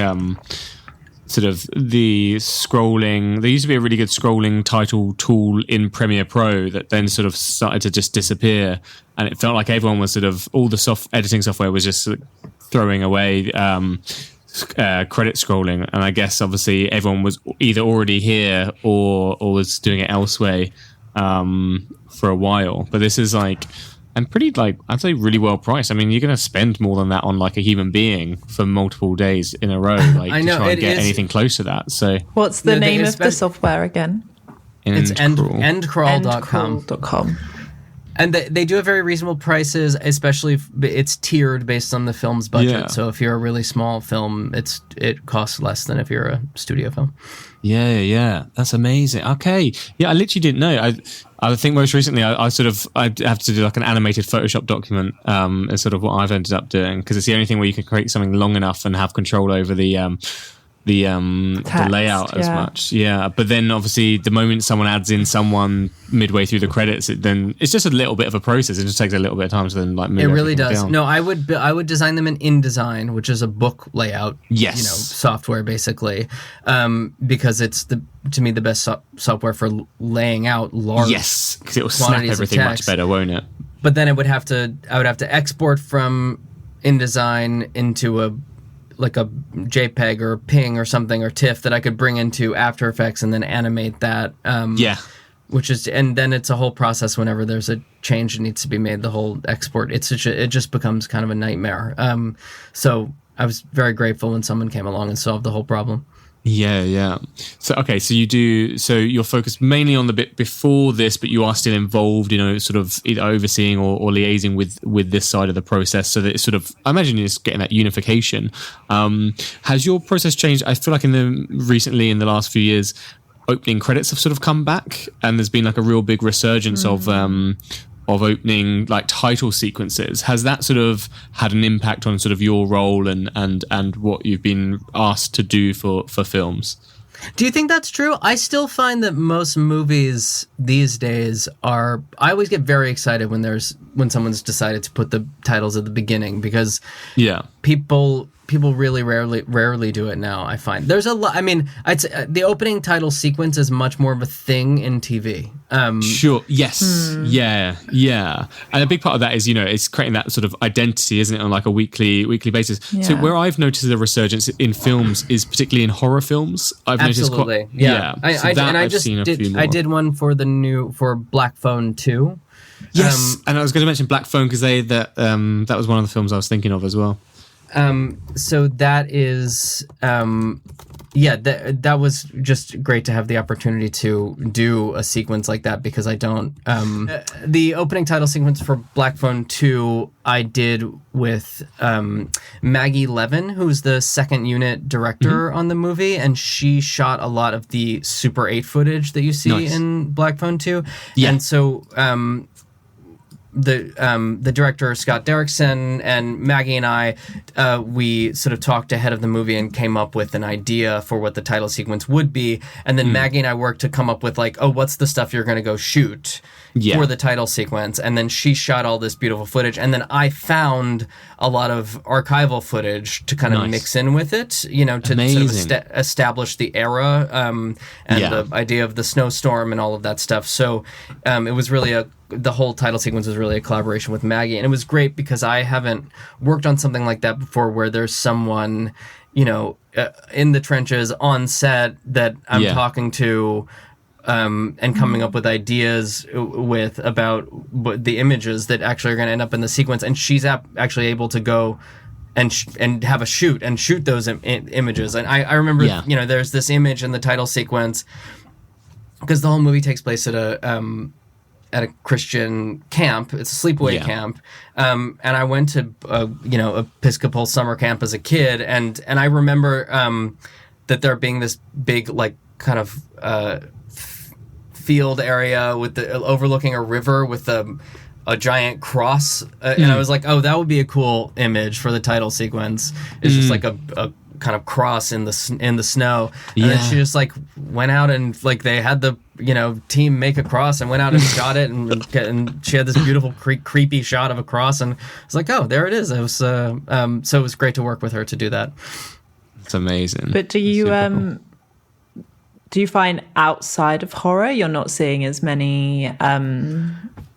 sort of the scrolling. There used to be a really good scrolling title tool in Premiere Pro that then sort of started to just disappear, and it felt like everyone was sort of all the editing software was just sort of throwing away. Credit scrolling, and I guess obviously everyone was either already here or was doing it elsewhere for a while. But this is like, and pretty like I'd say really well priced. I mean, you're going to spend more than that on like a human being for multiple days in a row, like to try and get anything close to that. So what's the name of the software again? It's endcrawl.com. And they do have very reasonable prices, especially if it's tiered based on the film's budget. Yeah. So if you're a really small film, it costs less than if you're a studio film. Yeah, that's amazing. Okay, yeah, I literally didn't know. I think most recently I have to do like an animated Photoshop document, is sort of what I've ended up doing, because it's the only thing where you can create something long enough and have control over the layout as much. Yeah, but then obviously the moment someone adds in someone midway through the credits, it's just a little bit of a process. It just takes a little bit of time to then like move. It really does. Down. No, I would design them in InDesign, which is a book layout. Yes. Software basically, because it's to me the best software for laying out large. Yes, because it will snap everything much better, won't it? But then I would have to export from InDesign into a JPEG or PNG or something, or TIFF that I could bring into After Effects and then animate that. And then it's a whole process whenever there's a change that needs to be made, the whole export. It just becomes kind of a nightmare. So I was very grateful when someone came along and solved the whole problem. Yeah. So you're focused mainly on the bit before this, but you are still involved, sort of either overseeing or liaising with this side of the process, so that it's sort of, I imagine it's getting that unification. Has your process changed? I feel like recently in the last few years, opening credits have sort of come back, and there's been like a real big resurgence of opening like title sequences. Has that sort of had an impact on sort of your role and what you've been asked to do for films? Do you think that's true? I still find that most movies these days I always get very excited when someone's decided to put the titles at the beginning, because people really rarely do it now. I find there's a lot. I mean, I'd say the opening title sequence is much more of a thing in TV. Sure. Yes. Yeah. And a big part of that is, it's creating that sort of identity, isn't it, on like a weekly basis. Yeah. So where I've noticed the resurgence in films is particularly in horror films. I've Absolutely. noticed yeah. I did one for Black Phone 2. Yes. And I was going to mention Black Phone because that was one of the films I was thinking of as well. So that is, that was just great to have the opportunity to do a sequence like that, because I don't, the opening title sequence for Black Phone 2, I did with, Maggie Levin, who's the second unit director on the movie, and she shot a lot of the Super 8 footage that you see in Black Phone 2. Yeah. And so, the director Scott Derrickson and Maggie and I, we sort of talked ahead of the movie and came up with an idea for what the title sequence would be, and then Maggie and I worked to come up with what's the stuff you're going to go shoot for the title sequence, and then she shot all this beautiful footage, and then I found a lot of archival footage to kind of mix in with it, to sort of establish the era and the idea of the snowstorm and all of that stuff. So it was really the whole title sequence was really a collaboration with Maggie, and it was great because I haven't worked on something like that before, where there's someone, in the trenches on set that I'm talking to, and coming up with ideas with about the images that actually are going to end up in the sequence, and she's actually able to go and have a shoot those images. And I remember, there's this image in the title sequence, because the whole movie takes place at a Christian camp. It's a sleepaway camp. And I went to, Episcopal summer camp as a kid. And I remember that there being this big, kind of field area with overlooking a river with a giant cross. And I was like, oh, that would be a cool image for the title sequence. It's just like a kind of cross in the snow. And then she just went out and they had the team make a cross and went out and shot it, and she had this beautiful creepy shot of a cross, and I was like, oh, there it is. It was so it was great to work with her to do that. It's amazing. But do you find outside of horror you're not seeing as many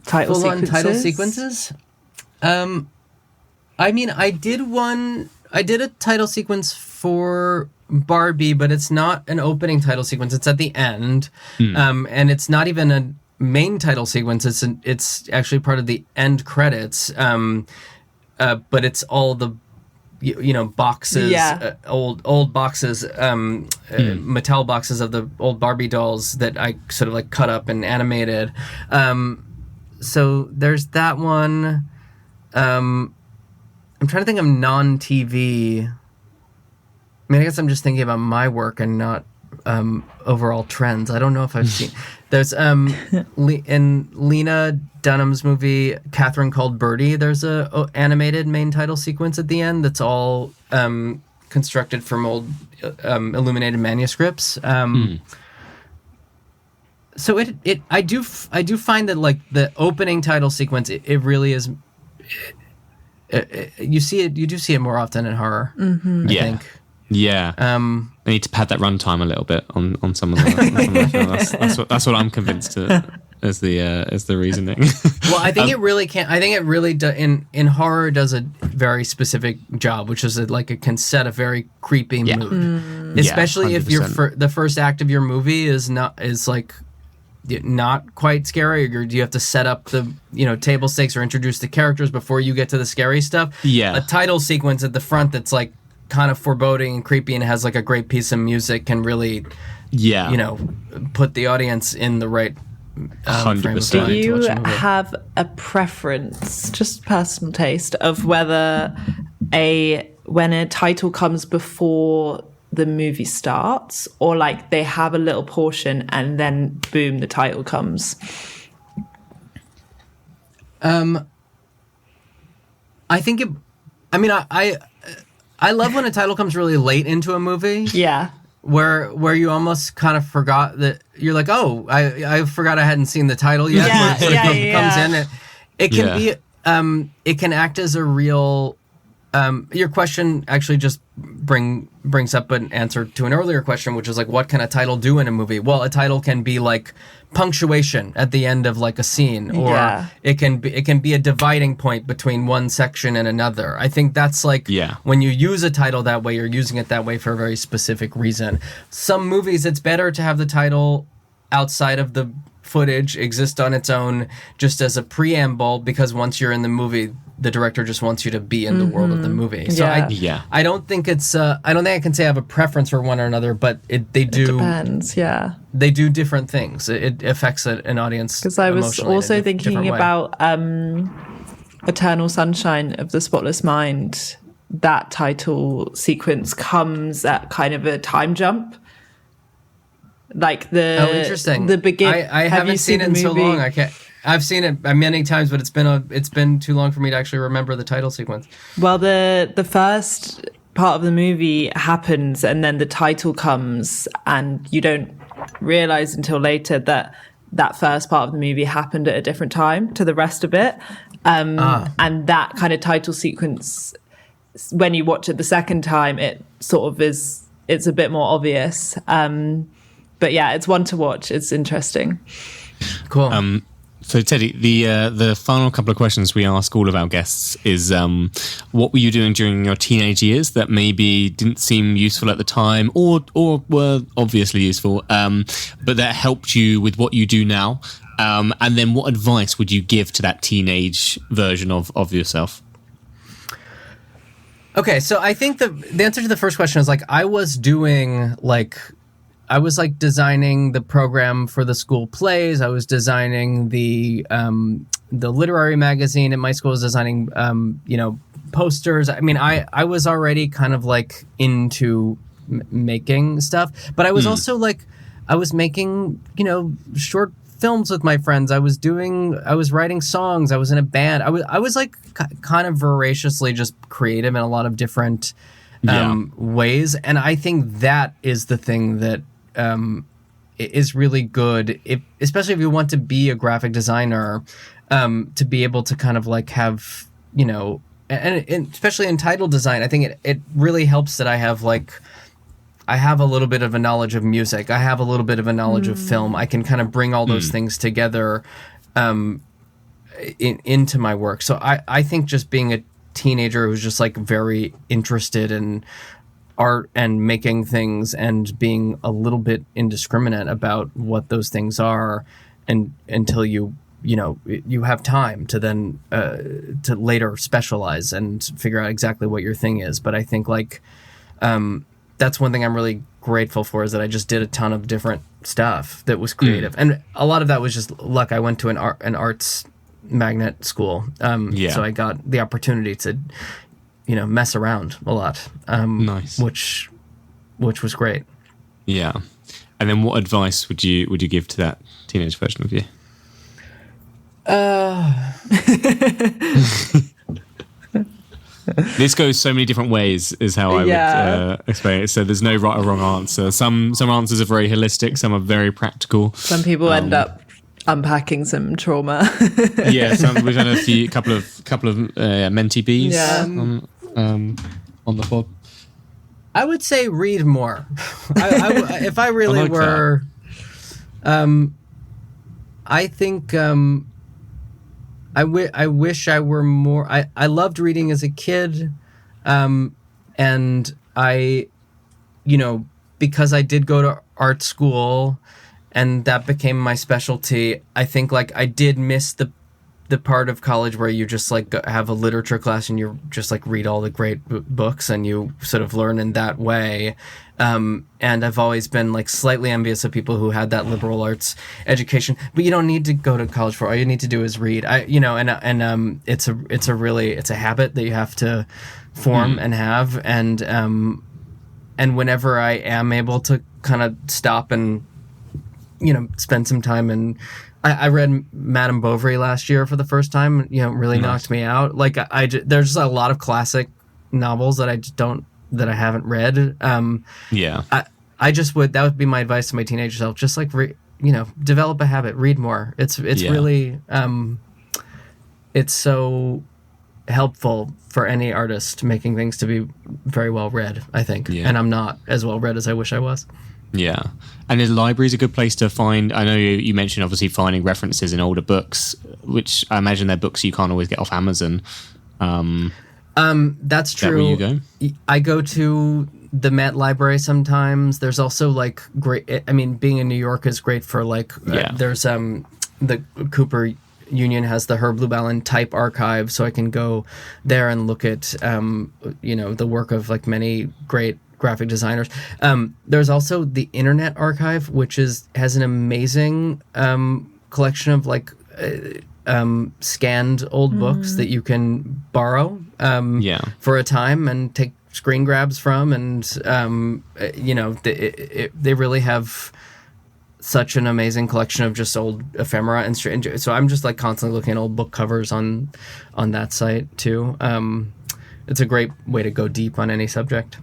title sequences? I mean, I did a title sequence for Barbie, but it's not an opening title sequence. It's at the end, and it's not even a main title sequence. It's actually part of the end credits, but it's all the boxes, old boxes, Mattel boxes of the old Barbie dolls that I sort of cut up and animated. so there's that one. I'm trying to think of non-TV. I mean, I guess I'm just thinking about my work and not overall trends. I don't know if I've seen. There's in Lena Dunham's movie Catherine Called Birdie. There's a animated main title sequence at the end that's all constructed from old illuminated manuscripts. So I do find that like the opening title sequence, it really is. You do see it more often in horror. Mm-hmm. I think. Yeah. I need to pad that runtime a little bit on some of the. That's what I'm convinced as the reasoning. Well, I think it really can. I think it really in horror does a very specific job, which is it can set a very creepy mood, especially if the first act of your movie is not quite scary, or do you have to set up the table stakes or introduce the characters before you get to the scary stuff. A title sequence at the front that's like kind of foreboding and creepy and has like a great piece of music can really put the audience in the right 100%. Do you have a preference, just personal taste, of whether when a title comes before the movie starts, or like they have a little portion and then boom, the title comes? I think I love when a title comes really late into a movie. Yeah. Where you almost kind of forgot that you're like, oh, I forgot I hadn't seen the title yet. Comes in. It can be it can act as a real. Your question actually just brings up an answer to an earlier question, which is like, what can a title do in a movie? Well, a title can be like punctuation at the end of like a scene, or it can be a dividing point between one section and another. I think that's like when you use a title that way, you're using it that way for a very specific reason. Some movies, it's better to have the title outside of the footage exist on its own just as a preamble, because once you're in the movie, the director just wants you to be in the world of the movie. So I don't think it's I don't think I can say I have a preference for one or another, but it depends. They do different things. It affects an audience. Because I was also thinking about Eternal Sunshine of the Spotless Mind. That title sequence comes at kind of a time jump. Like interesting. The beginning. I haven't seen it in so long. I've seen it many times, but it's been too long for me to actually remember the title sequence. Well, the first part of the movie happens, and then the title comes, and you don't realize until later that first part of the movie happened at a different time to the rest of it. And that kind of title sequence, when you watch it the second time, it sort of it's a bit more obvious. But yeah, it's one to watch. It's interesting. Cool. So Teddy, the final couple of questions we ask all of our guests is, what were you doing during your teenage years that maybe didn't seem useful at the time, or were obviously useful, but that helped you with what you do now? And then what advice would you give to that teenage version of yourself? Okay, so I think the answer to the first question is I was designing the program for the school plays. I was designing the literary magazine at my school. I was designing, posters. I mean, I was already kind of like into making stuff, but I was also I was making, short films with my friends. I was writing songs. I was in a band. I was like kind of voraciously just creative in a lot of different ways. And I think that is the thing that is really good, especially if you want to be a graphic designer, to be able to kind of have, and especially in title design, I think it really helps that I have a little bit of a knowledge of music. I have a little bit of a knowledge of film. I can kind of bring all those things together into my work. So I think just being a teenager who's just very interested in art and making things and being a little bit indiscriminate about what those things are, and until you have time to then to later specialize and figure out exactly what your thing is. But I think that's one thing I'm really grateful for, is that I just did a ton of different stuff that was creative, and a lot of that was just luck. I went to an arts magnet school. So I got the opportunity to, mess around a lot. Nice. Which was great. Yeah. And then what advice would you give to that teenage version of you? This goes so many different ways is how I would explain it. So there's no right or wrong answer. Some answers are very holistic, some are very practical. Some people end up unpacking some trauma. We've had a couple of mentee bees on the pod. I would say read more. If I really were, I think I wish I were more. I loved reading as a kid, and I, because I did go to art school, and that became my specialty. I think like I did miss the part of college where you just like have a literature class and you just like read all the great books and you sort of learn in that way. And I've always been like slightly envious of people who had that liberal arts education, but you don't need to go to college for. All you need to do is read. It's a habit that you have to form and have. And whenever I am able to kind of stop and, spend some time and, I read Madame Bovary last year for the first time. Really knocked me out. Like there's a lot of classic novels that I haven't read. I just would. That would be my advice to my teenager self. Just like develop a habit. Read more. It's really it's so helpful for any artist making things to be very well read. I think, and I'm not as well read as I wish I was. Yeah. And is libraries a good place to find? I know you mentioned obviously finding references in older books, which I imagine they're books you can't always get off Amazon. That's true. Is that where you go? I go to the Met Library sometimes. There's also like great. I mean, being in New York is great for like. There's the Cooper Union has the Herb Llewellyn type archive, so I can go there and look at the work of like many great graphic designers. There's also the Internet Archive, which has an amazing collection of like scanned old books that you can borrow for a time and take screen grabs from, and they really have such an amazing collection of just old ephemera and so I'm just like constantly looking at old book covers on that site too. It's a great way to go deep on any subject.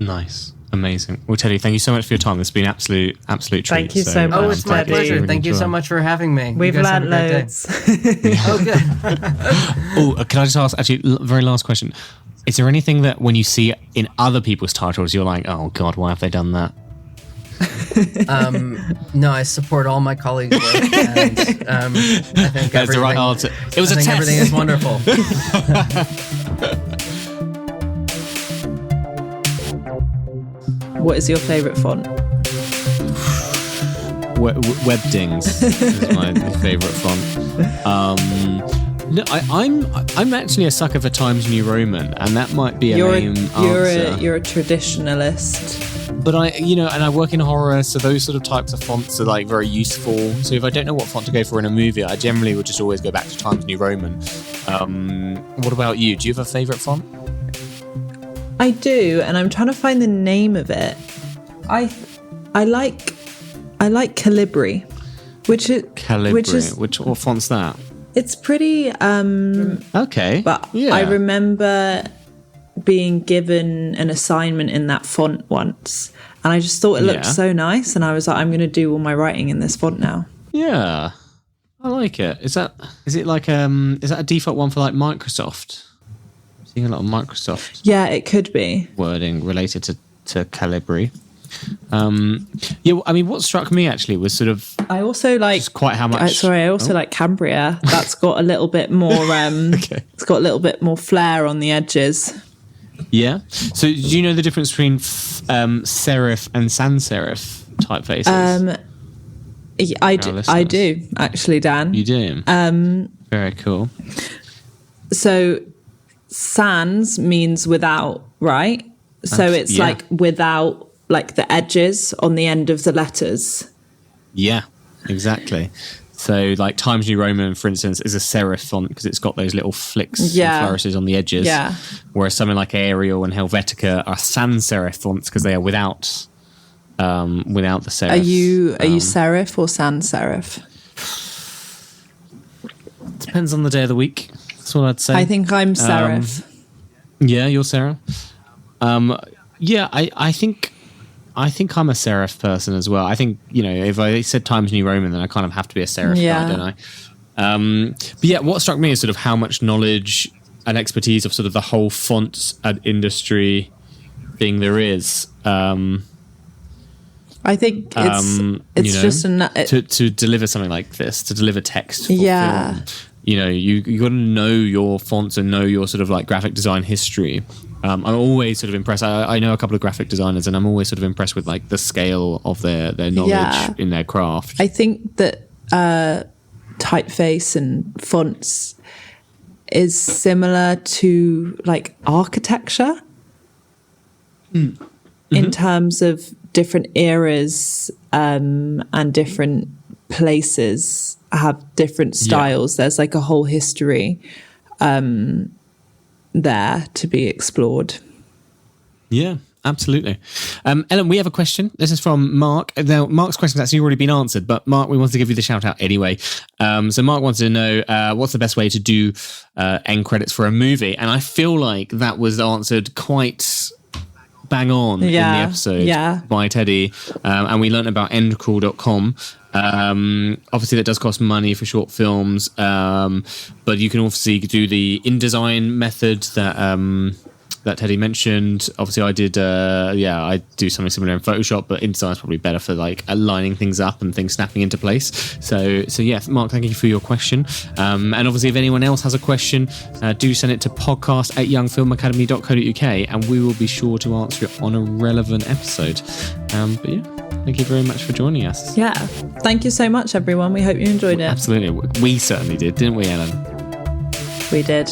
Nice. Amazing. Well, Teddy, thank you so much for your time. It's been absolute treat. Thank you so much. Oh, it's my pleasure. Really thank you so much for having me. We've learned loads. Oh, good. Can I just ask, actually, very last question. Is there anything that when you see in other people's titles, you're like, oh God, why have they done that? No, I support all my colleagues' work, and I think that's the right answer. It was a test. Everything is wonderful. What is your favourite font? Webdings is my favourite font. No, I'm actually a sucker for Times New Roman, and that might be main answer. You're a traditionalist. But I work in horror, so those sort of types of fonts are like very useful. So if I don't know what font to go for in a movie, I generally would just always go back to Times New Roman. What about you? Do you have a favourite font? I do, and I'm trying to find the name of it. I like Calibri, what font's that? It's pretty okay. But yeah. I remember being given an assignment in that font once, and I just thought it looked so nice, and I was like, I'm going to do all my writing in this font now. Yeah, I like it. Is that a default one for like Microsoft? Seeing a lot of Microsoft. Yeah, it could be wording related to Calibri. What struck me actually was sort of. I also like quite how much. I also like Cambria. That's got a little bit more. Okay. It's got a little bit more flair on the edges. Yeah. So, do you know the difference between serif and sans serif typefaces? I do actually, Dan. You do. Very cool. So. Sans means without, right? So it's like without like the edges on the end of the letters. Yeah, exactly. So like Times New Roman, for instance, is a serif font because it's got those little flicks and flourishes on the edges. Yeah. Whereas something like Arial and Helvetica are sans serif fonts because they are without the serif. Are you serif or sans serif? Depends on the day of the week. That's what I'd say. I think I'm serif. Yeah, you're serif. I think I'm a serif person as well. I think, if I said Times New Roman, then I kind of have to be a serif guy, don't I? But yeah, what struck me is sort of how much knowledge and expertise of sort of the whole fonts and industry thing there is. I think it's just to deliver something like this, to deliver text for film. You got to know your fonts and know your sort of like graphic design history. I'm always sort of impressed. I know a couple of graphic designers, and I'm always sort of impressed with like the scale of their knowledge in their craft. I think that typeface and fonts is similar to like architecture in terms of different eras and different places have different styles. There's like a whole history there to be explored. Yeah, absolutely. Ellen, we have a question. This is from Mark. Now, Mark's question has actually already been answered, but Mark, we wanted to give you the shout out anyway. So Mark wanted to know what's the best way to do end credits for a movie, and I feel like that was answered quite bang on in the episode by Teddy, and we learned about endcrawl.com. Obviously that does cost money for short films, but you can obviously do the InDesign method that Teddy mentioned. Obviously I did I do something similar in Photoshop, but InDesign is probably better for like aligning things up and things snapping into place. So yeah, Mark, thank you for your question, and obviously if anyone else has a question, do send it to podcast@youngfilmacademy.co.uk and we will be sure to answer it on a relevant episode. But yeah, thank you very much for joining us. Yeah, thank you so much everyone. We hope you enjoyed it. Absolutely, we certainly did, didn't we, Ellen? We did.